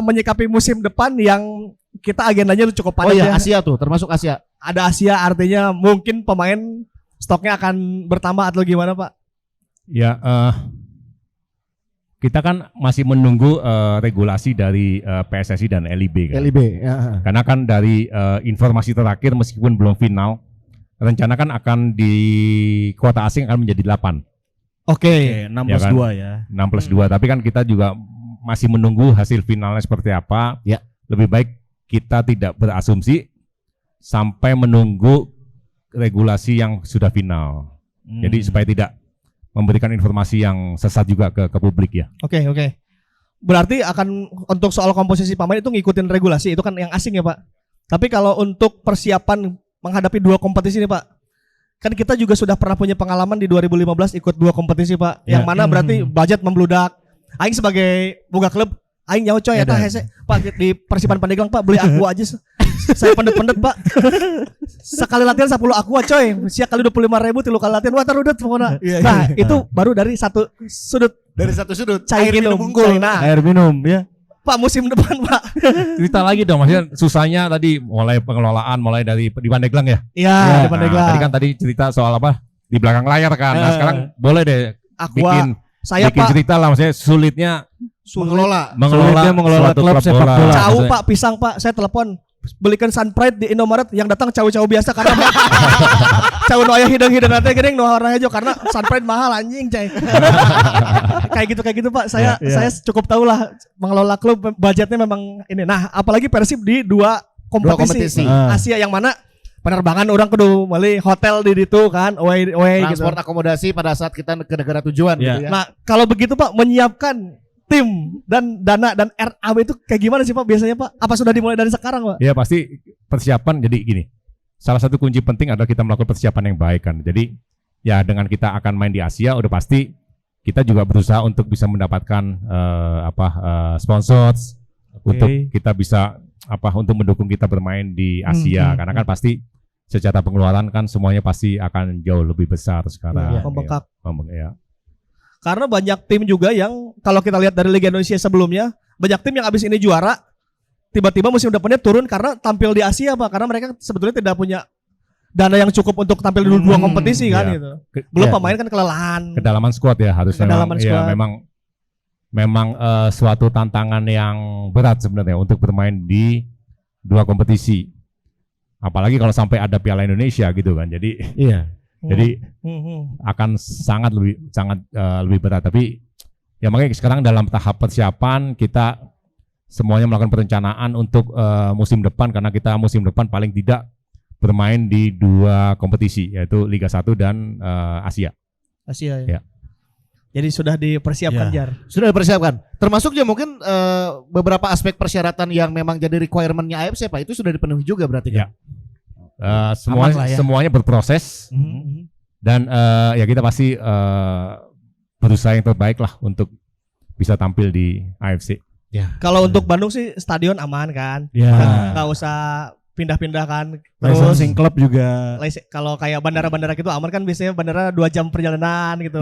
menyikapi musim depan yang kita agendanya tuh cukup padat Oh iya, ya. Asia tuh, termasuk Asia. Ada Asia artinya mungkin pemain stoknya akan bertambah atau gimana Pak? Ya, kita kan masih menunggu regulasi dari PSSI dan LIB kan. LIB. Ya. Karena kan dari informasi terakhir meskipun belum final, rencana kan akan di kuota asing akan menjadi 8. Oke, 6+2 ya. 6+2, tapi kan kita juga masih menunggu hasil finalnya seperti apa. Ya. Lebih baik kita tidak berasumsi sampai menunggu regulasi yang sudah final. Jadi supaya tidak memberikan informasi yang sesat juga ke publik ya. Oke. Berarti akan untuk soal komposisi pemain itu ngikutin regulasi itu kan yang asing ya Pak. Tapi kalau untuk persiapan menghadapi dua kompetisi ini Pak, kan kita juga sudah pernah punya pengalaman di 2015 ikut dua kompetisi Pak. Yang mana berarti budget membludak. Aing sebagai boga klub, aing nyawa coy eta hese Pak di Persiban Pandeglang Pak beli aqua aja. Saya pendet-pendet Pak. Sekali latihan 10 aqua coy. Sia kali 25.000 tilu kali latihan wah tarudet pokoknya. Nah, itu baru dari satu sudut. Dari satu sudut, Cair minum unggul. Nah, Air minum ya. Pak musim depan Pak. Cerita lagi dong, maksudnya susahnya tadi mulai pengelolaan, mulai dari di Pandeglang ya. Iya, di Nah, Pandeglang. tadi kan cerita soal apa di belakang layar kan. Nah sekarang boleh deh Aqua. Saya bikin Pak cerita lah, maksudnya sulitnya mengelola. mengelola Suatu klub sepak bola. Jauh Pak pisang Pak, saya telepon belikan Sunpride di Indomaret yang datang cawu-cawu biasa karena cawu nu aya hidung-hidung nanti geuning nu warna hijau karena Sunpride mahal anjing cai. kayak gitu Pak. Saya cukup tahu lah mengelola klub budgetnya memang ini. Nah, apalagi Persib di dua kompetisi. Asia yang mana penerbangan orang kudu meuli hotel di ditu kan, away gitu. Transport akomodasi pada saat kita ke negara tujuan gitu ya. Nah, kalau begitu Pak menyiapkan tim dan dana dan RAB itu kayak gimana sih Pak biasanya Pak? Apa sudah dimulai dari sekarang Pak? Ya pasti persiapan, jadi gini. Salah satu kunci penting adalah kita melakukan persiapan yang baik kan. Jadi ya dengan kita akan main di Asia udah pasti kita juga berusaha untuk bisa mendapatkan sponsors untuk kita bisa untuk mendukung kita bermain di Asia karena kan pasti secara pengeluaran kan semuanya pasti akan jauh lebih besar sekarang. Membengkak. Ya. Karena banyak tim juga yang kalau kita lihat dari Liga Indonesia sebelumnya, banyak tim yang abis ini juara, tiba-tiba musim depannya turun karena tampil di Asia Pak. Karena mereka sebetulnya tidak punya dana yang cukup untuk tampil di dua kompetisi kan gitu. Belum pemain kan kelelahan. Kedalaman squad ya harus memang suatu tantangan yang berat sebenarnya untuk bermain di dua kompetisi. Apalagi kalau sampai ada Piala Indonesia gitu kan. Jadi jadi akan sangat lebih berat. Tapi ya makanya sekarang dalam tahap persiapan kita semuanya melakukan perencanaan untuk musim depan karena kita musim depan paling tidak bermain di dua kompetisi yaitu Liga 1 dan Asia. Asia ya. Jadi sudah dipersiapkan Jar. Sudah dipersiapkan. Termasuk juga mungkin beberapa aspek persyaratan yang memang jadi requirement-nya AFC Pak itu sudah dipenuhi juga berarti kan? Semuanya berproses dan ya kita pasti berusaha yang terbaik lah untuk bisa tampil di AFC. Ya. Kalau untuk Bandung sih stadion aman kan? Ya. Nggak usah pindah-pindah kan. Licensing klub juga. Kalau kayak bandara-bandara gitu aman kan biasanya bandara 2 jam perjalanan gitu.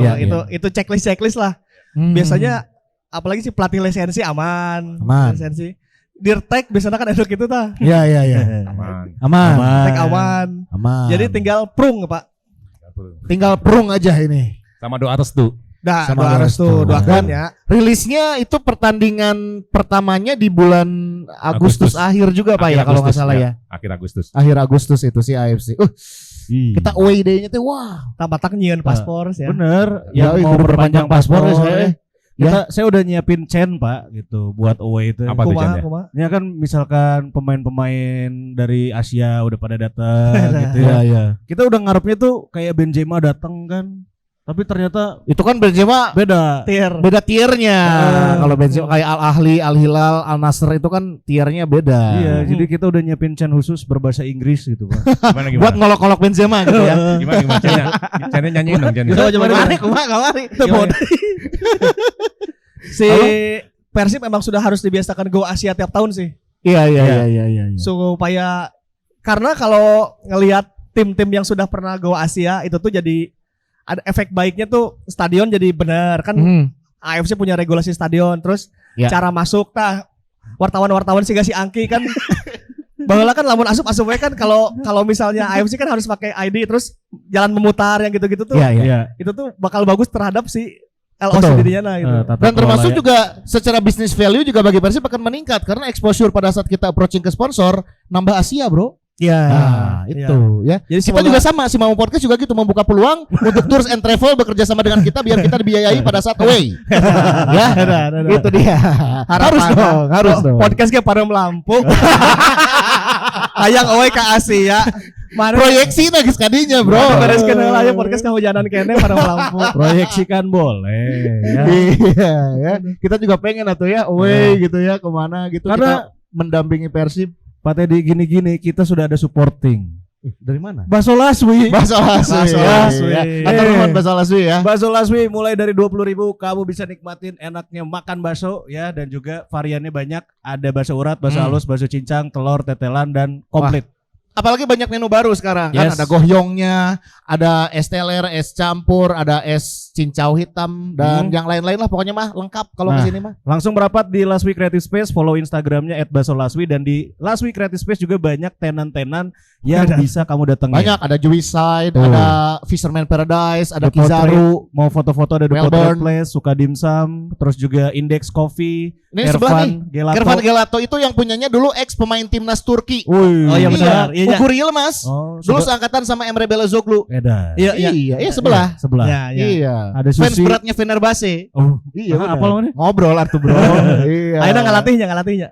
Itu checklist lah. Biasanya apalagi sih pelatih lisensi aman. Lisensi. Dirtek biasanya kan ada gitu tah. Iya. Aman. Dirtek aman. Jadi tinggal prung Pak. Tinggal prung aja ini. Sama doa restu. Sama restu. Doakan ya. Rilisnya itu pertandingan pertamanya di bulan Agustus akhir juga Pak ya kalau nggak salah ya. Akhir Agustus. Akhir Agustus itu si AFC. Kita away day-nya tuh wah. Tambah nyieun paspor ya. Bener. Yang mau berpanjang paspor ya. Saya udah nyiapin chain Pak gitu buat away itu. Apa tuh chain ya? Kan misalkan pemain-pemain dari Asia udah pada datang gitu ya. Iya. Kita udah ngarepnya tuh kayak Benzema datang kan. Tapi ternyata itu kan Benzema beda tiernya. Kalau Benzema kayak Al Ahly, Al Hilal, Al Nassr itu kan tiernya beda. Iya, jadi kita udah nyiapin chain khusus berbahasa Inggris gitu Pak. Gimana? Buat ngolok-ngolok Benzema gitu ya. Gimana chainnya nyanyiin dong chainnya. Kemari. Si Persib memang sudah harus dibiasakan go Asia tiap tahun sih. Iya. Supaya karena kalau ngelihat tim-tim yang sudah pernah go Asia itu tuh jadi ada efek baiknya tuh stadion jadi benar kan. AFC punya regulasi stadion terus cara masuk wartawan sih si Angki kan bahwa kan lamun asup we kan kalau misalnya AFC kan harus pakai ID terus jalan memutar yang gitu-gitu tuh. Itu tuh bakal bagus terhadap si LOC dirinya gitu. Dan termasuk juga secara business value juga bagi Persib akan meningkat karena exposure pada saat kita approaching ke sponsor nambah Asia, Bro. Itu ya. Jadi kita juga sama si Mamo Podcast juga gitu membuka peluang untuk tours and travel bekerja sama dengan kita biar kita dibiayai pada saat away. Itu dia. Harus dong. Podcastnya pada melampung. Hayang away ke Asia. Proyeksi nagis kadinya bro. Beres kenal aja podcast kehujanan kene pada melampung. Proyeksikan boleh. Iya ya. Kita juga pengen atau ya away gitu ya kemana gitu. Karena kita mendampingi Persib. Pak Teddy gini-gini kita sudah ada supporting. Dari mana? Bakso Laswi. Bakso Laswi. Bakso Laswi mulai dari 20.000 kamu bisa nikmatin enaknya makan bakso ya dan juga variannya banyak. Ada bakso urat, bakso halus, bakso cincang, telur, tetelan dan komplit. Apalagi banyak menu baru sekarang kan ada gohyongnya, ada es teler, es campur, ada es cincau hitam dan yang lain-lain lah pokoknya mah lengkap kalau kesini mah. Langsung merapat di Laswi Creative Space, follow Instagramnya @basolaswi dan di Laswi Creative Space juga banyak tenan-tenan yang bisa kamu datengin. Banyak ada Juicide, ada Fisherman Paradise, ada Kizaru, mau foto-foto ada The Pottery Place, Suka Dimsum, terus juga Index Coffee, Kervan Gelato itu yang punyanya dulu ex pemain timnas Turki. Oh iya benar. Ugur Yilmaz. Dulu seangkatan sama Emre Belözoğlu. Iya, sebelah. Iya. Ada fans beratnya Fenerbahce. Oh, iya apa lo nih? Ngobrol Artu bro. Iya. Ayo ngelatihnya.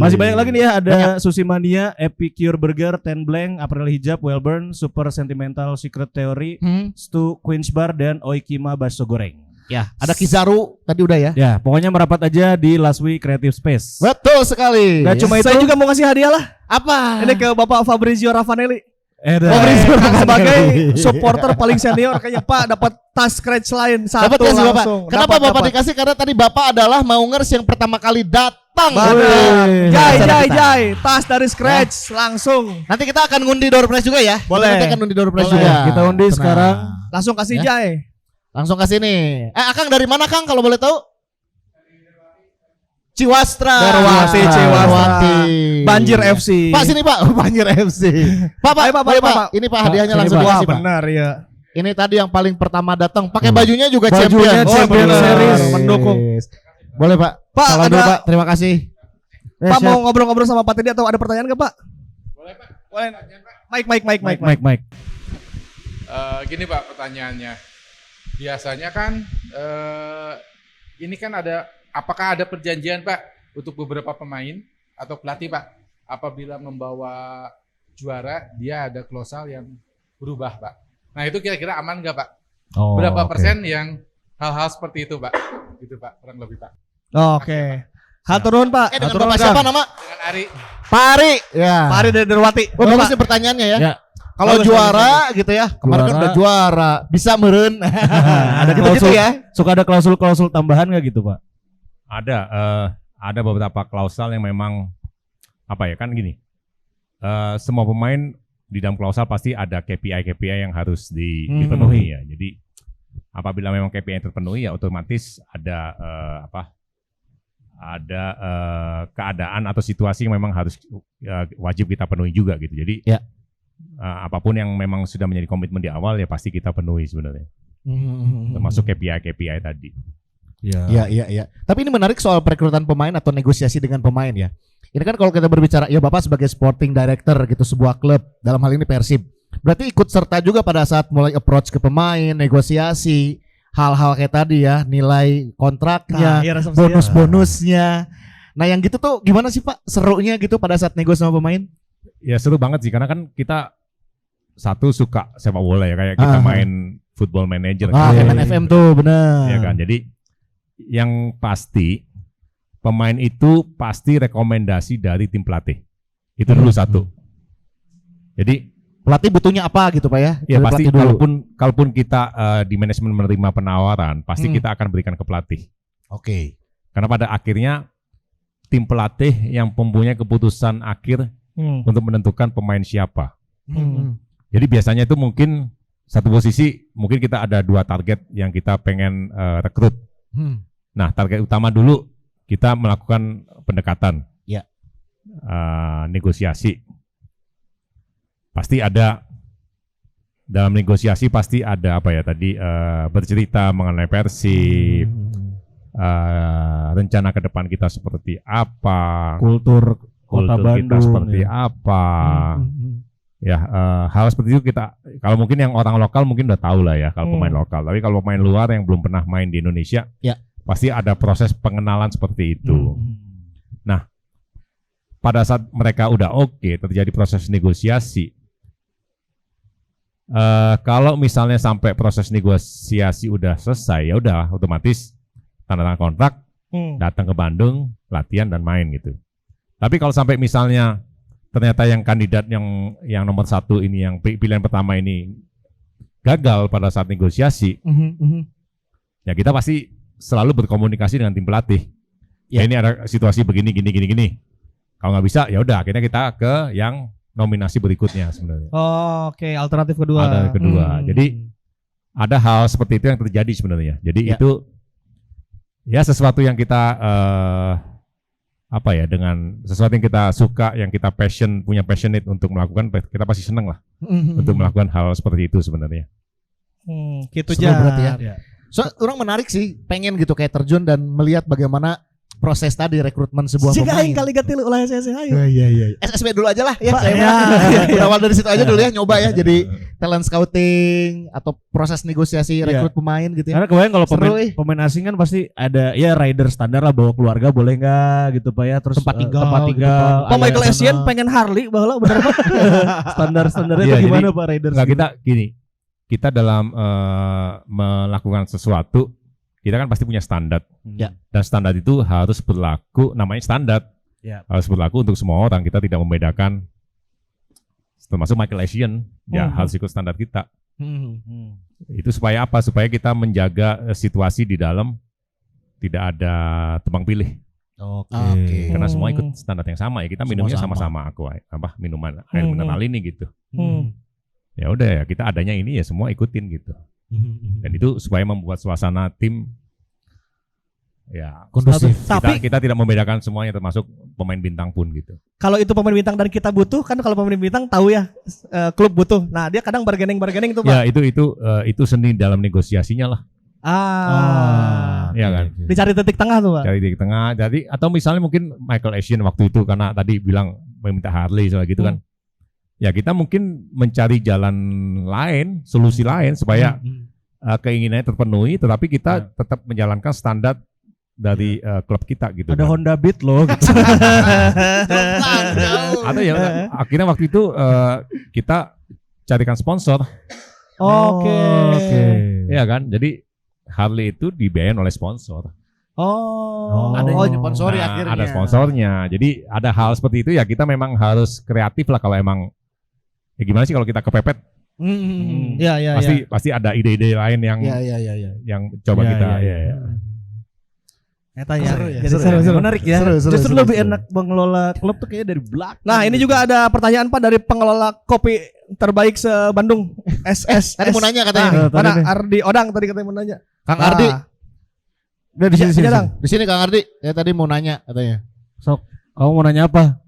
Masih banyak lagi nih ya, ada Sushi Mania, Epicure Burger, Ten Blank, April Hijab, Wellburn, Super Sentimental Secret Theory, Stu Queens Bar dan Oikima Bakso Goreng. Ya, Ada Kizaru tadi udah ya. ya pokoknya merapat aja di Laswi Creative Space. Betul sekali. Gak cuma itu. Saya juga mau ngasih hadiah lah. Apa? Ini ke Bapak Fabrizio Ravanelli. Fabrizio Sebagai supporter paling senior kayaknya Pak dapat tas scratch lain satu Dapat kasih Bapak. langsung. Kenapa Bapak dikasih? Karena tadi Bapak adalah Maungers yang pertama kali datang. Jai, tas dari scratch langsung. Nanti kita akan ngundi door prize juga ya. Boleh. Kita akan ngundi door prize Boleh. juga. Kita undi Tenang. sekarang. Langsung kasih Ya. Jai. Langsung kasih nih. Akang dari mana Kang kalau boleh tahu? Ciwastra. Darwati, Ciwastra. Darwati. Banjir FC. Pak sini Pak, Banjir FC. Pak, Ayo, Pak, boleh, Pak. Pak. Ini Pak hadiahnya Sini, langsung Pak. Wah dikasih Pak. benar ya. Ini tadi yang paling pertama datang. Pakai bajunya juga Bajunya champion. Champion benar. Series. Mendukung. Boleh Pak. Pak, Salam ada- dulu Pak. Terima kasih. Pak mau ngobrol-ngobrol sama Pak Teddy atau ada pertanyaan nggak Pak? Boleh Pak. Boleh. Mike. Gini Pak pertanyaannya. Biasanya kan ini kan apakah ada perjanjian Pak untuk beberapa pemain atau pelatih Pak apabila membawa juara dia ada klausal yang berubah Pak. Nah itu kira-kira aman nggak Pak? Berapa persen yang hal-hal seperti itu Pak? Gitu Pak kurang lebih Pak. Oke. Hatur nuhun Pak. Dengan Bapak siapa nama? Dengan Ari. Pak Ari. Ya. Pak Ari dari Darwati. Oh, bagus nih pertanyaannya ya. Ya. Kalau Bagus, juara gitu ya. Kemarin kan Juara. udah juara, bisa meren. Ada gitu-gitu klausul ya. Suka ada klausul-klausul tambahan nggak gitu Pak? Ada beberapa klausal yang memang apa ya kan gini. Semua pemain di dalam klausal pasti ada KPI yang harus dipenuhi ya. Jadi apabila memang KPI yang terpenuhi ya otomatis ada keadaan atau situasi yang memang harus wajib kita penuhi juga gitu. Jadi Ya. Apapun yang memang sudah menjadi komitmen di awal ya pasti kita penuhi sebenarnya. Termasuk KPI tadi. Iya. Tapi ini menarik soal perekrutan pemain atau negosiasi dengan pemain ya. Ini kan kalau kita berbicara, ya Bapak sebagai sporting director gitu sebuah klub, dalam hal ini Persib. Berarti ikut serta juga pada saat mulai approach ke pemain, negosiasi, hal-hal kayak tadi ya, nilai kontraknya, iya, resepsi, bonus-bonusnya. Nah yang gitu tuh gimana sih Pak serunya gitu pada saat negosiasi sama pemain? Ya seru banget sih karena kan kita satu suka sepak bola ya kayak kita main football manager Main FM tuh benar. ya kan. Jadi yang pasti pemain itu pasti rekomendasi dari tim pelatih. Itu dulu satu. Jadi Pelatih butuhnya apa gitu Pak ya? ya Dari pasti pelatih dulu. kalaupun kita di manajemen menerima penawaran, pasti kita akan berikan ke pelatih. Oke. Karena pada akhirnya tim pelatih yang mempunyai keputusan akhir untuk menentukan pemain siapa. Jadi biasanya itu mungkin satu posisi mungkin kita ada 2 target yang kita pengen rekrut. Nah target utama dulu kita melakukan pendekatan, Ya. negosiasi. Pasti ada dalam negosiasi pasti ada apa ya tadi bercerita mengenai Persib, rencana ke depan kita seperti apa, Kultur Kota kultur kita Bandung seperti ya. apa. Ya hal seperti itu kita kalau mungkin yang orang lokal mungkin udah tahu lah ya kalau pemain lokal. Tapi kalau pemain luar yang belum pernah main di Indonesia, Ya. pasti ada proses pengenalan seperti itu. Nah, pada saat mereka udah oke, terjadi proses negosiasi. Kalau misalnya sampai proses negosiasi udah selesai, ya udah otomatis tanda tangan kontrak, datang ke Bandung, latihan dan main gitu. Tapi kalau sampai misalnya ternyata yang kandidat yang nomor 1 ini yang pilihan pertama ini gagal pada saat negosiasi, ya kita pasti selalu berkomunikasi dengan tim pelatih. Ya ini ada situasi begini gini. Kalau nggak bisa ya udah akhirnya kita ke yang nominasi berikutnya sebenarnya. Oke, alternatif kedua. Alternatif kedua. Jadi ada hal seperti itu yang terjadi sebenarnya. Jadi itu ya sesuatu yang kita dengan sesuatu yang kita suka, yang kita punya passionate untuk melakukan, kita pasti seneng lah untuk melakukan hal seperti itu sebenarnya. Gitu Seru berarti ya. ya. So, orang menarik sih, pengen gitu kayak terjun dan melihat bagaimana proses tadi rekrutmen sebuah Jika pemain. aing kali gatil ulah SSC ayo. Iya. SSB dulu aja lah ya. Pak, Saya ya. berawal dari situ aja dulu ya, nyoba ya jadi talent scouting atau proses negosiasi rekrut pemain gitu ya. Karena kebayang kalau Seru, pemain asing kan pasti ada ya rider standar lah, bawa keluarga boleh nggak gitu Pak ya, terus Tempat tinggal tempat gitu tinggal. kan. Pak ayah Michael sana. Essien pengen Harley baheula bener Pak. Standar-standarnya Iya, itu gimana jadi Pak riders? Enggak, kita dalam melakukan sesuatu kita kan pasti punya standar. Ya. Dan standar itu harus berlaku, namanya standar. Ya. Harus berlaku untuk semua orang. Kita tidak membedakan, termasuk Michael Essien, ya harus ikut standar kita. Itu supaya apa? Supaya kita menjaga situasi di dalam tidak ada tebang pilih. Oke. Karena semua ikut standar yang sama ya. Kita minumnya sama-sama minuman air mineral ini gitu. Ya udah ya, kita adanya ini ya semua ikutin gitu. Dan itu supaya membuat suasana tim ya kondusif. Kita tidak membedakan semuanya, termasuk pemain bintang pun gitu. Kalau itu pemain bintang dan kita butuh, kan kalau pemain bintang tahu ya klub butuh. Nah dia kadang bargaining tuh Pak. Ya itu seni dalam negosiasinya lah. Ya kan. Dicari titik tengah tuh Pak. Cari titik tengah. Jadi atau misalnya mungkin Michael Essien waktu itu karena tadi bilang meminta Harley soal gitu kan. Ya kita mungkin mencari jalan lain, solusi lain supaya keinginannya terpenuhi, tetapi kita tetap menjalankan standar dari klub kita gitu. Ada kan. Honda Beat loh gitu. Atau ya akhirnya waktu itu kita carikan sponsor. Oke. Ya kan, jadi Harley itu dibiayain oleh sponsor. Ada yang sponsori akhirnya. Ada sponsornya. Jadi ada hal seperti itu ya, kita memang harus kreatif lah kalau emang ya gimana sih kalau kita kepepet? Pasti ada ide-ide lain yang yang coba kita. Seru. Menarik ya. Justru seru, lebih seru. enak mengelola klub tuh kayaknya dari belakang. Nah ini juga ada pertanyaan Pak dari pengelola kopi terbaik se-Bandung SS. Tadi mau nanya katanya. Mana Ardi Odang tadi katanya mau nanya. Kang Ardi. Udah di sini Dang. Di sini Kang Ardi. Ya tadi mau nanya katanya. Sok, kamu mau nanya apa?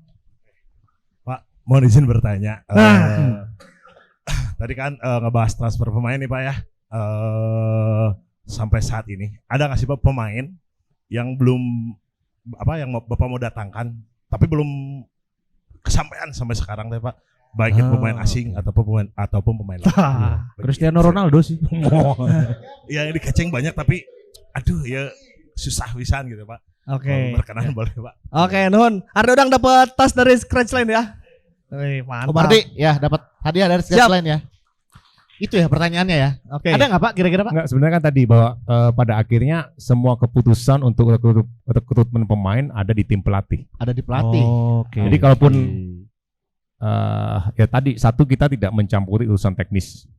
Mohon izin bertanya. Tadi kan ngebahas transfer pemain nih Pak ya. Sampai saat ini ada nggak sih Pak pemain yang belum yang Bapak mau datangkan tapi belum kesampaian sampai sekarang deh Pak. Baik itu pemain asing ataupun pemain lokal. Cristiano Ronaldo sih. Ya yang dikeceng banyak tapi aduh ya susah pisan gitu Pak. Oke. Berkenan boleh Pak. Oke, nuhun. Ardi Odang dapat tas dari Scratchline ya. Mantap. Om Ardi ya dapat hadiah dari Sketchline ya. Itu ya pertanyaannya ya. Oke. Ada nggak Pak kira-kira Pak? Enggak, sebenarnya kan tadi bahwa pada akhirnya semua keputusan untuk rekrutmen pemain ada di tim pelatih. Ada di pelatih. Oke. Jadi kalaupun ya tadi satu kita tidak mencampuri urusan teknis.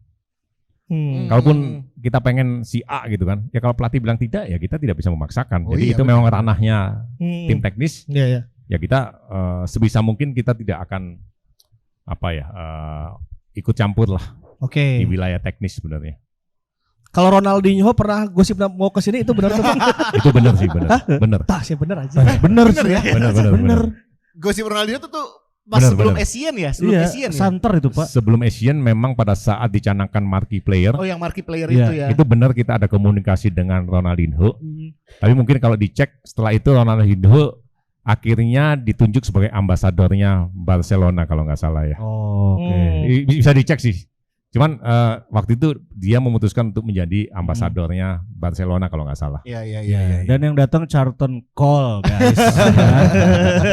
Kalaupun kita pengen si A gitu kan, ya kalau pelatih bilang tidak ya kita tidak bisa memaksakan. Oh jadi iya, itu memang ranahnya tim teknis. Iya. Ya kita sebisa mungkin kita tidak akan ikut campur lah di wilayah teknis sebenarnya. Kalau Ronaldinho pernah gosip mau ke sini itu benar tuh? Itu benar sih, benar. Tah sih benar aja. Bener ya. Benar. Gosip Ronaldinho tuh pas Benar, sebelum benar. Asian ya, sebelum Asian ya. santer itu Pak. Sebelum Asian memang pada saat dicanangkan marquee player, Oh yang marquee player Iya, itu ya. itu benar kita ada komunikasi dengan Ronaldinho. Tapi mungkin kalau dicek setelah itu Ronaldinho akhirnya ditunjuk sebagai ambasadornya Barcelona kalau nggak salah ya. Bisa dicek sih. Cuman waktu itu dia memutuskan untuk menjadi ambasadornya Barcelona kalau nggak salah. Iya. Dan yang datang Charlton Cole guys.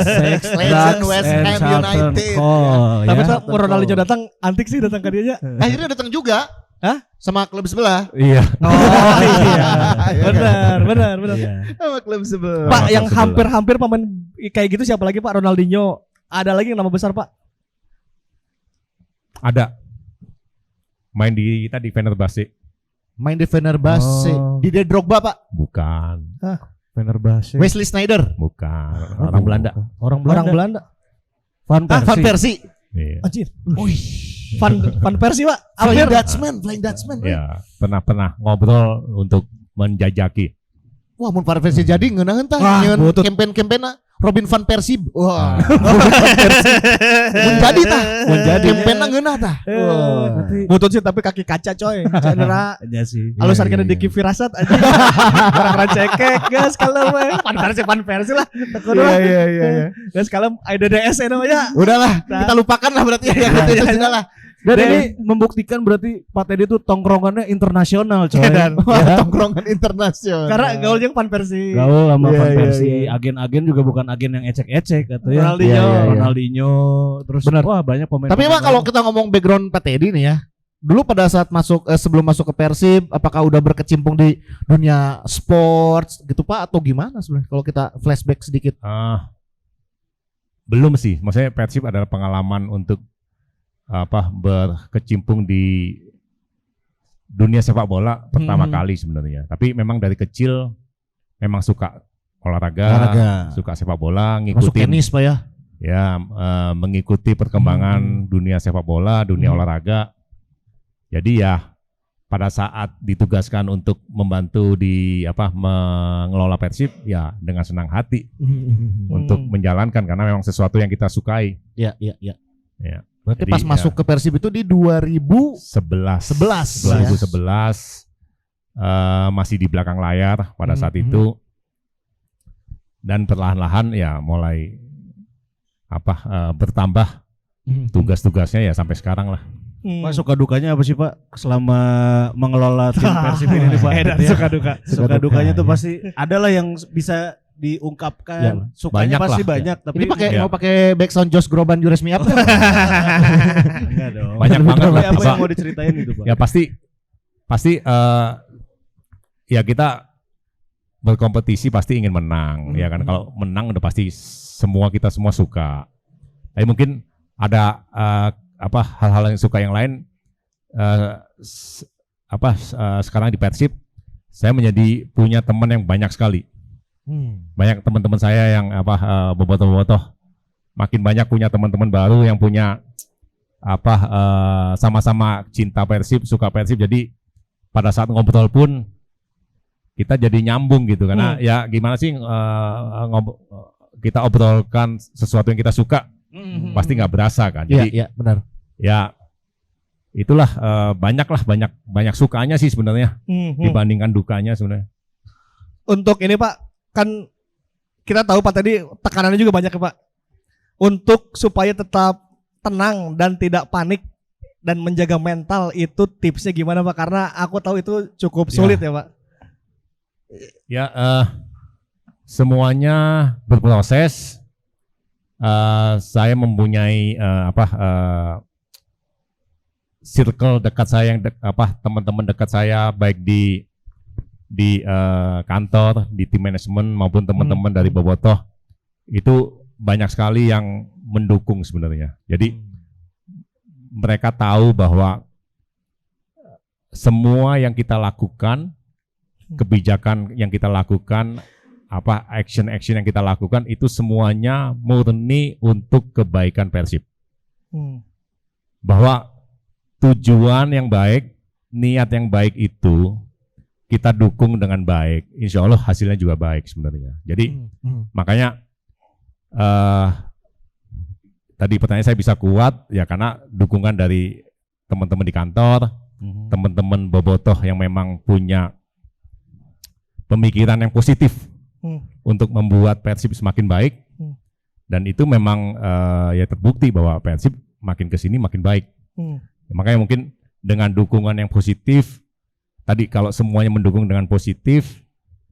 Sex, Legend drugs, West and Ham Charlton United. Cole, Tapi ya. tuh Ronaldinho datang antik sih datang ke dia. Akhirnya datang juga. Hah? Sama klub sebelah. Iya. Oh iya. Benar. Iya. Sama klub sebelah. Pak yang sebelah. hampir-hampir pemain kayak gitu siapa lagi Pak? Ronaldinho. Ada lagi yang nama besar Pak? Ada. Main di Fenerbahce. Main di Fenerbahce. Di Drogba Pak. Bukan. Fenerbahce. Wesley Sneijder. Bukan. Orang Belanda. Orang Orang Belanda. Belanda. Van Persie. Van Persie. Iya. Anjir. Van Persie Pak. Flying Hampir. Dutchman. Ya, pernah ngobrol untuk menjajaki. Wah, mun Van Persie jadi ngeunang tah Wah, nyeun butut. campaign-campaign Robin van Persie. Wah. Mun jadi tah. Mun jadi. Campaign ngeunah tah. Butut sih tapi kaki kaca coy. Cedera. Iya sih. Alusan kena Diki Firasat aja. Orang cekek gas kalau mah. Van Persie lah. Iya. Gas kalau IDDS namanya. Udahlah, kita lupakan lah berarti ya. Sudah lah. Dan ini membuktikan berarti Pak Teddy itu tongkrongannya internasional coy. Wah, tongkrongan internasional. Karena gaul jeung Van Persie. Gaul sama Iya, Van iya, Persie, agen-agen juga bukan agen yang ecek-ecek atau ya. Ronaldinho. Ronaldinho, terus Benar. wah banyak pemain. Tapi emang kalau kita ngomong background Pak Teddy nih ya, dulu pada saat sebelum masuk ke Persib, apakah udah berkecimpung di dunia sports gitu Pak atau gimana sebenarnya? Kalau kita flashback sedikit. Belum sih, maksudnya Persib adalah pengalaman untuk berkecimpung di dunia sepak bola pertama kali sebenarnya. Tapi memang dari kecil memang suka olahraga. Suka sepak bola, Masuk tenis Pak ya? Ya, mengikuti perkembangan dunia sepak bola, dunia olahraga. Jadi ya pada saat ditugaskan untuk membantu mengelola Persib ya dengan senang hati untuk menjalankan karena memang sesuatu yang kita sukai. Iya. Ya. Berarti pas masuk ke Persib itu di 2011. Masih di belakang layar pada saat itu. Dan perlahan-lahan ya mulai bertambah tugas-tugasnya ya sampai sekarang lah. Pak, suka dukanya apa sih Pak selama mengelola tim Persib ini nih Pak? Suka dukanya tuh pasti adalah yang bisa diungkapkan. Ya, sukanya banyak pasti lah. banyak. Tapi Ini mau pakai backsound Josh Groban You Raise Me Up? enggak dong. Banyak banget Tapi lah, apa Pak. yang mau diceritain itu Pak? Ya pasti ya kita berkompetisi pasti ingin menang ya kan. Kalau menang udah pasti kita semua suka. Tapi mungkin ada hal-hal yang suka yang lain. Sekarang di Persib saya punya teman yang banyak sekali. Banyak teman-teman saya yang bobotoh-bobotoh. Makin banyak punya teman-teman baru yang punya sama-sama cinta Persib, suka Persib. Jadi pada saat ngobrol pun kita jadi nyambung gitu karena ya gimana sih kita obrolkan sesuatu yang kita suka pasti nggak berasa kan. Jadi Iya, benar. Ya itulah banyak sukanya sih sebenarnya dibandingkan dukanya sebenarnya. Untuk ini Pak, kan kita tahu Pak tadi tekanannya juga banyak ya Pak. Untuk supaya tetap tenang dan tidak panik dan menjaga mental itu tipsnya gimana Pak? Karena aku tahu itu cukup sulit ya Pak. Ya semuanya berproses. Saya mempunyai circle dekat saya yang teman-teman dekat saya baik di kantor, di tim manajemen maupun teman-teman dari bobotoh itu banyak sekali yang mendukung sebenarnya. Jadi mereka tahu bahwa semua yang kita lakukan, kebijakan yang kita lakukan, action yang kita lakukan itu semuanya murni untuk kebaikan Persib. Bahwa tujuan yang baik, niat yang baik itu kita dukung dengan baik. Insya Allah hasilnya juga baik sebenarnya. Jadi makanya tadi pertanyaan saya bisa kuat ya karena dukungan dari teman-teman di kantor, teman-teman bobotoh yang memang punya pemikiran yang positif untuk membuat Persib semakin baik. Dan itu memang ya terbukti bahwa Persib makin kesini makin baik. Ya, makanya mungkin dengan dukungan yang positif, tadi kalau semuanya mendukung dengan positif,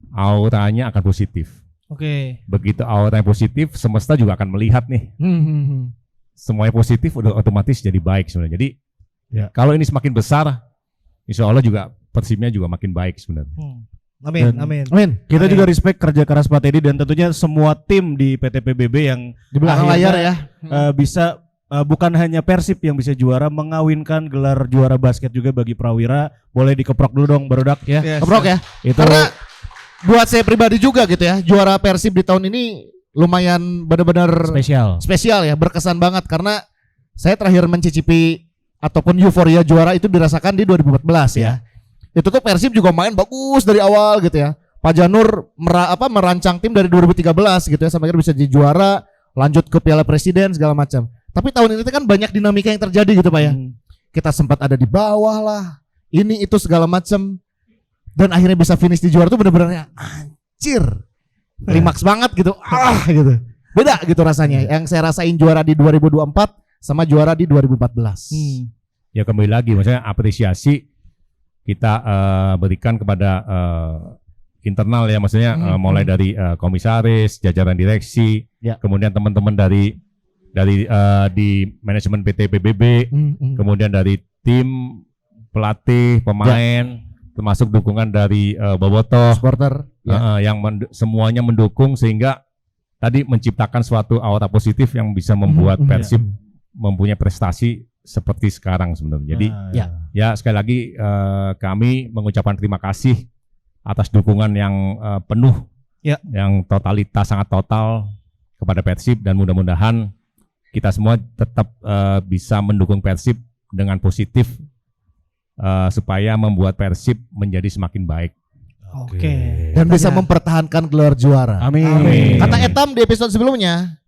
auranya akan positif. Oke. Begitu auranya positif, semesta juga akan melihat nih. Semuanya positif, udah otomatis jadi baik sebenarnya. Jadi kalau ini semakin besar, insya Allah juga Persibnya juga makin baik sebenarnya. Amin. Kita juga respect kerja keras Pak Teddy dan tentunya semua tim di PT PBB yang Di belakang layar ya. Bisa bukan hanya Persib yang bisa juara, mengawinkan gelar juara basket juga bagi Prawira. Boleh dikeprok dulu dong Barudak ya. Keprok ya. Itu Karena buat saya pribadi juga gitu ya, juara Persib di tahun ini lumayan benar-benar spesial ya, berkesan banget karena saya terakhir mencicipi ataupun euforia juara itu dirasakan di 2014 ya. Itu tuh Persib juga main bagus dari awal gitu ya. Pak Janur merancang tim dari 2013 gitu ya sampai akhirnya bisa jadi juara, lanjut ke Piala Presiden segala macam. Tapi tahun ini kan banyak dinamika yang terjadi gitu Pak ya. Kita sempat ada di bawah lah, ini itu segala macam. Dan akhirnya bisa finish di juara tuh bener-bener anjir. Klimaks banget gitu. Gitu. Beda gitu rasanya. Yang saya rasain juara di 2024 sama juara di 2014. Ya kembali lagi maksudnya apresiasi kita berikan kepada internal ya maksudnya mulai dari komisaris, jajaran direksi, kemudian teman-teman dari di manajemen PT PBB, kemudian dari tim pelatih, pemain, termasuk dukungan dari bobotoh, supporter yang semuanya mendukung sehingga tadi menciptakan suatu aura positif yang bisa membuat Persib mempunyai prestasi seperti sekarang sebenarnya. Jadi ya sekali lagi kami mengucapkan terima kasih atas dukungan yang penuh, yang totalitas sangat total kepada Persib, dan mudah-mudahan kita semua tetap bisa mendukung Persib dengan positif supaya membuat Persib menjadi semakin baik. Oke. Dan bisa mempertahankan gelar juara. Amin. Kata Etam di episode sebelumnya,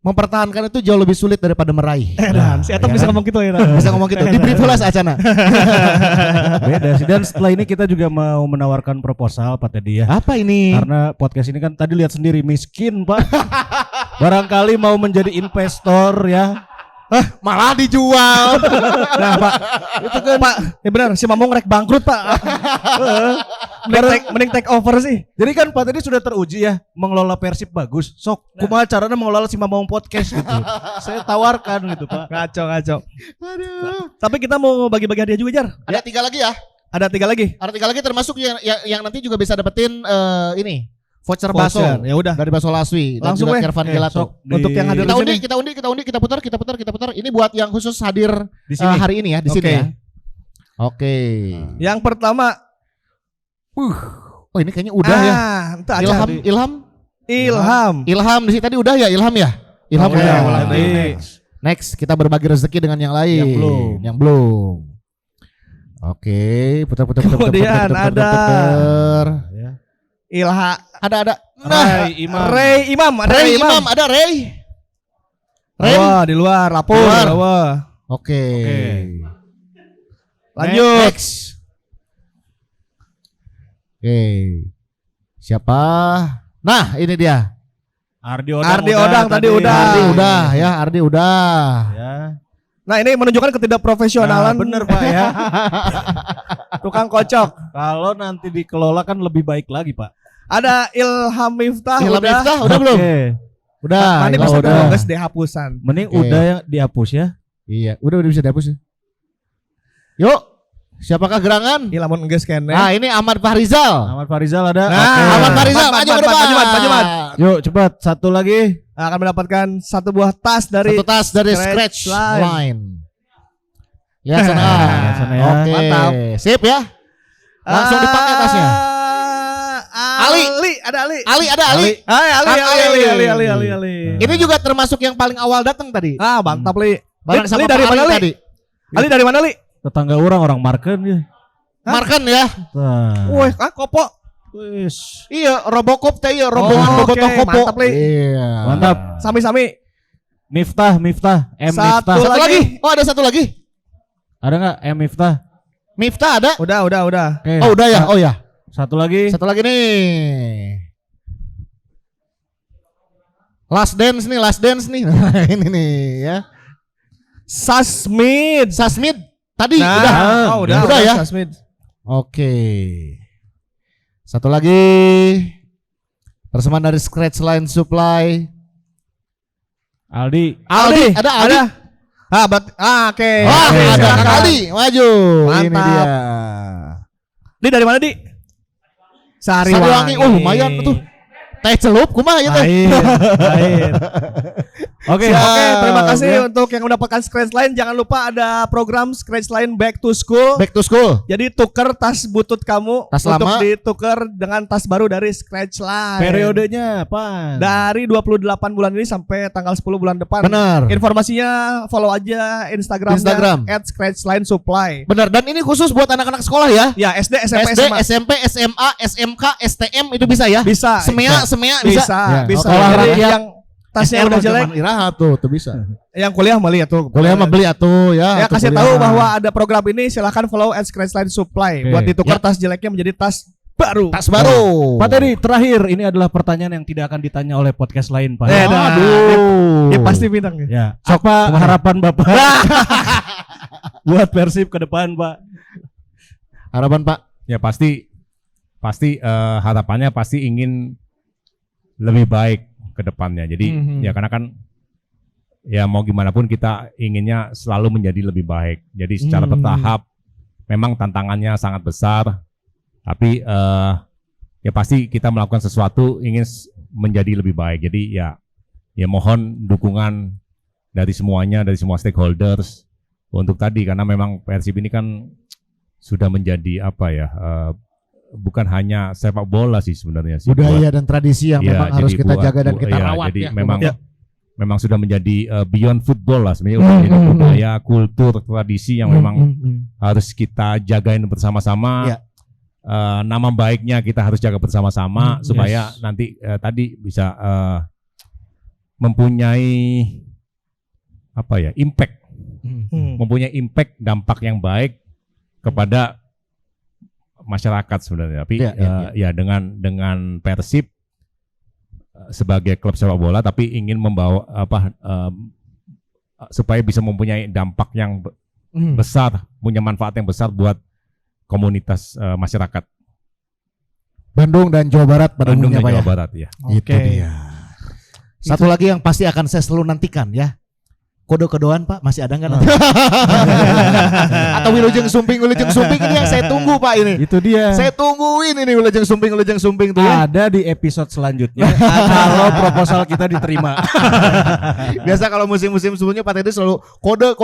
mempertahankan itu jauh lebih sulit daripada meraih. Si Etam bisa ngomong gitu ya. Bisa ngomong gitu. Di brief lah Acana. Beda sih. Dan setelah ini kita juga mau menawarkan proposal Pak Teddy ya. Apa ini? Karena podcast ini kan tadi lihat sendiri miskin Pak. Barangkali mau menjadi investor ya. Malah dijual. Nah Pak, itu kan Pak, ya benar si Mamong rek bangkrut Pak. mending take over sih. Jadi kan Pak Teddy sudah teruji ya mengelola Persib bagus. Sok kumaha caranya mengelola si Mamong podcast gitu. Saya tawarkan gitu Pak. Ngaco. Aduh. Tapi kita mau bagi-bagi hadiah juga Jar. Ada 3 lagi ya? Ada 3 lagi. Ada 3 lagi termasuk yang nanti juga bisa dapetin ini voucher baso. Ya udah. Dari Baso Laswi dan Langsung juga weh. Kervan Gelato. Untuk yang hadir Kita di sini. kita putar. Ini buat yang khusus hadir Di sini. hari ini ya, di sini Oke. ya. Oke. Yang pertama, Oh, ini kayaknya udah ya. Itu aja. Ilham di sini tadi udah ya, Ilham ya? Ilham Oke, udah. mulai. Next, kita berbagi rezeki dengan yang lain. Yang belum. Oke, putar. Kemudian ada Ilha, Ada. Ray Imam. Ray Imam, Ada Ray. Wah, di luar, lapor. Wah. Oke. Lanjut. Next. Oke. Siapa? Nah, ini dia. Ardi Ardi Odang tadi udah. Ardi udah. Ya. Nah, ini menunjukkan ketidakprofesionalan. Nah, bener Pak ya. Tukang kocok. Kalau nanti dikelola kan lebih baik lagi Pak. Ada Ilham Miftah Ilham udah. Miftah udah belum? Oke. Udah. Mana Ilham bisa udah. guys dihapusan. Mending Oke. udah yang dihapus ya. Iya, udah bisa dihapus ya. Yuk, siapakah gerangan? Ilamun geus kene. Nah, ini Ahmad Fahrizal. Ahmad Farizal ada. Nah, Oke. Ahmad Fahrizal, Mat, maju mat, ke depan. maju, mat. Yuk cepat satu lagi. Akan mendapatkan satu buah tas dari Satu tas dari Scratch Scratch Line. Line. Ya sana. Ya, sana ya. Oke. Mantap. Sip ya. Langsung dipakai tasnya. Ali, ada Ali. Ada Ali. Hai, Ali. Ali. Ini juga termasuk yang paling awal datang tadi. Ah, mantap Li. Bareng sama Ali dari Pak mana Ali Li? tadi. Ali dari mana Li? Tetangga orang Marken ya. Marken ya. Nah. Wih, kopo. Wis. Iya, Robocop teh ya, rombongan Oh, Bobotoh oke, Kopo. mantap, Li. Iya. Mantap. Sami-sami. Miftah. Satu Miftah. Satu lagi. Oh, ada satu lagi. Ada nggak Miftah? Miftah ada. Udah. Oke. Oh, udah ya. Oh ya. Satu lagi. Satu lagi nih. Last dance nih. Nah, ini nih ya. Sasmid. Sasmid tadi Nah, udah. udah ya. Sasmid. Oke. Satu lagi. Persembahan dari Scratch Line Supply. Aldi. Ada Aldi. Oke. Wah, Oke, ada silakan. Aldi. Maju. Mantap. Ini dia. Di dari mana Di? Sariwangi. Oh, lumayan tuh. Teh celup kumaha ya teh. Lain. Oke. Oke, terima kasih Ya. untuk yang mendapatkan Scratch Line. Jangan lupa ada program Scratch Line Back to School. Back to school. Jadi tuker tas butut kamu Tas untuk lama. ditukar dengan tas baru dari Scratch Line. Periodenya apa? Dari 28 bulan ini sampai tanggal 10 bulan depan. Benar. Informasinya follow aja Instagram. @ScratchLineSupply. Benar. Dan ini khusus buat anak-anak sekolah ya. Ya, SD, SMP, SD, SMA. SMP, SMA, SMK, STM itu bisa ya. Bisa. Semea bisa. Bisa, Ya. bisa. Sekolah Jadi rakyat. yang tasnya udah jelek, Iraha tuh bisa. yang kuliah meli ya tuh. Kuliah mah beli atuh ya. Ya atuh kasih kuliah. tahu bahwa ada program ini, silahkan follow @ScratchLineSupply Oke. buat ditukar Ya. tas jeleknya menjadi tas baru. Tas baru. Pak Teddy, terakhir ini adalah pertanyaan yang tidak akan ditanya oleh podcast lain Pak. Aduh. Ya pasti bintang ya. Ya. Apa harapan Bapak buat Persib ke depan Pak? Harapan Pak. Ya pasti harapannya pasti ingin lebih baik ke depannya. Jadi ya karena kan ya mau gimana pun kita inginnya selalu menjadi lebih baik. Jadi secara bertahap memang tantangannya sangat besar, tapi ya pasti kita melakukan sesuatu ingin menjadi lebih baik. Jadi ya mohon dukungan dari semuanya, dari semua stakeholders untuk tadi, karena memang Persib ini kan sudah menjadi bukan hanya sepak bola sih sebenarnya sih, budaya dan tradisi yang memang harus kita jaga dan kita rawat jadi ya. Memang sudah menjadi beyond football lah sebenarnya, udah menjadi budaya, kultur, tradisi yang memang harus kita jagain bersama-sama. Nama baiknya kita harus jaga bersama-sama supaya nanti tadi bisa mempunyai impact, mempunyai impact, dampak yang baik kepada masyarakat sebenarnya. Tapi dengan Persib sebagai klub sepak bola, tapi ingin membawa supaya bisa mempunyai dampak yang besar, punya manfaat yang besar buat komunitas masyarakat Bandung dan Jawa Barat pada Bandung dan umumnya, Jawa Barat ya. Itu dia. Satu lagi yang pasti akan saya selalu nantikan ya. Kode-kodean Pak masih ada nggak nanti? Atau Wilujeng Sumping ini yang saya tunggu Pak ini. Itu dia. Saya tungguin ini Wilujeng Sumping tuh ya. Ada di episode selanjutnya kalau proposal kita diterima. Biasa kalau musim-musim sebelumnya Pak Teddy selalu kode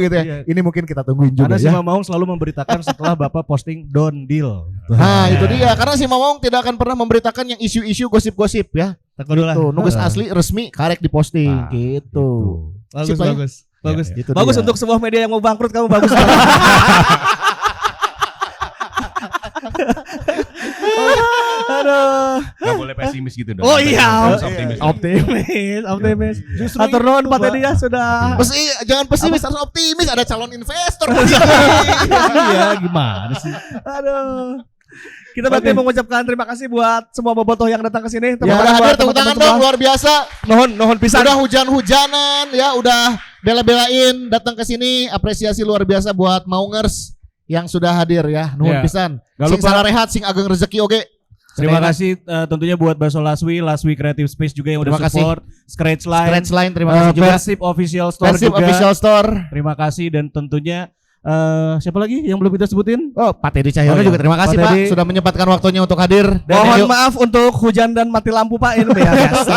gitu ya. Ini mungkin kita tungguin juga karena ya. si Mamaung selalu memberitakan setelah Bapak posting don deal. Nah itu dia, karena si Mamaung tidak akan pernah memberitakan yang isu-isu gosip-gosip ya. Tuh, nugas asli resmi karek diposting gitu. Bagus. Gitu Bagus dia. untuk sebuah media yang mau bangkrut, kamu bagus. Aduh. Gak boleh pesimis gitu dong. Oh iya, Harus optimis. Justru atur nuhun Pak Teddy ya sudah. Jangan pesimis, harus optimis. Ada calon investor. Iya, gimana sih? Aduh. Kita berarti mengucapkan terima kasih buat semua bobotoh yang datang ke sini. Ya, udah hadir, tepuk tangan dong, luar biasa. Nuhun pisan. Udah hujan-hujanan ya, udah bela-belain datang ke sini. Apresiasi luar biasa buat Maungers yang sudah hadir ya. Nuhun pisan. Sing salah rehat, sing ageng rezeki oge. Terima kasih tentunya buat Baso Laswi Creative Space juga yang udah support. Scratch Line, terima kasih juga. Persib Official Store Persib juga. Official Store. Terima kasih, dan tentunya siapa lagi yang belum kita sebutin? Oh, Pak Teddy Cahyono juga terima kasih Pak sudah menyempatkan waktunya untuk hadir. Mohon maaf untuk hujan dan mati lampu Pak, ini biasa.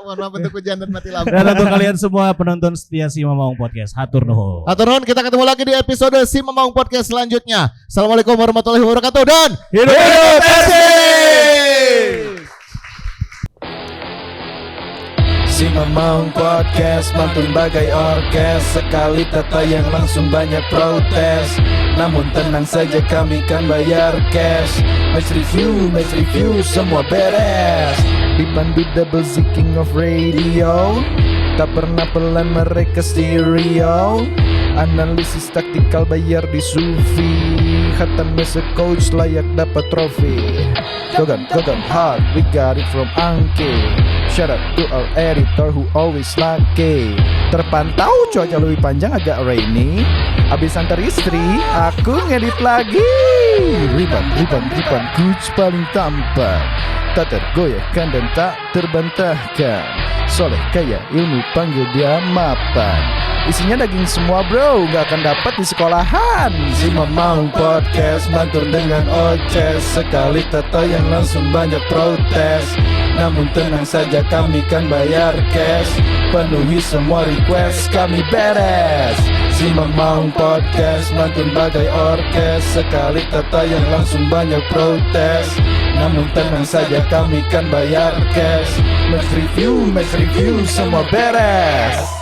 Mohon maaf untuk hujan dan mati lampu. Dan untuk kalian semua penonton setia Si Mamaung Podcast, hatur nuhun. Hatur nuhun, kita ketemu lagi di episode Si Mamaung Podcast selanjutnya. Assalamualaikum warahmatullahi wabarakatuh dan hidup Persib! Si Mamaung Podcast mantun bagai orkes, sekali tertayang langsung banyak protes. Namun tenang saja kami kan bayar cash. Match review semua beres. Dipandu double Z King of Radio, tak pernah pelan mereka stereo. Analisis taktikal bayar di Sufi, Hatam as a coach layak dapat trofi. Gogan hard, we got it from Angke. Shout out to our editor who always lucky. Terpantau cuaca lebih panjang agak rainy. Abis antar istri, aku ngedit lagi. Riban, coach paling tampan. Tak tergoyahkan dan tak terbantahkan. Soleh kaya ilmu panggil dia mapan. Isinya daging semua bro, gak akan dapat di sekolahan. Si Mamaung Podcast mantur dengan oces, sekali tertayang langsung banyak protes. Namun tenang saja kami kan bayar cash, penuhi semua request kami beres. Si Mamaung Podcast mantun bagai orkes, sekali tertayang langsung banyak protes. Namun tenang saja kami kan bayar cash. Match review semua beres.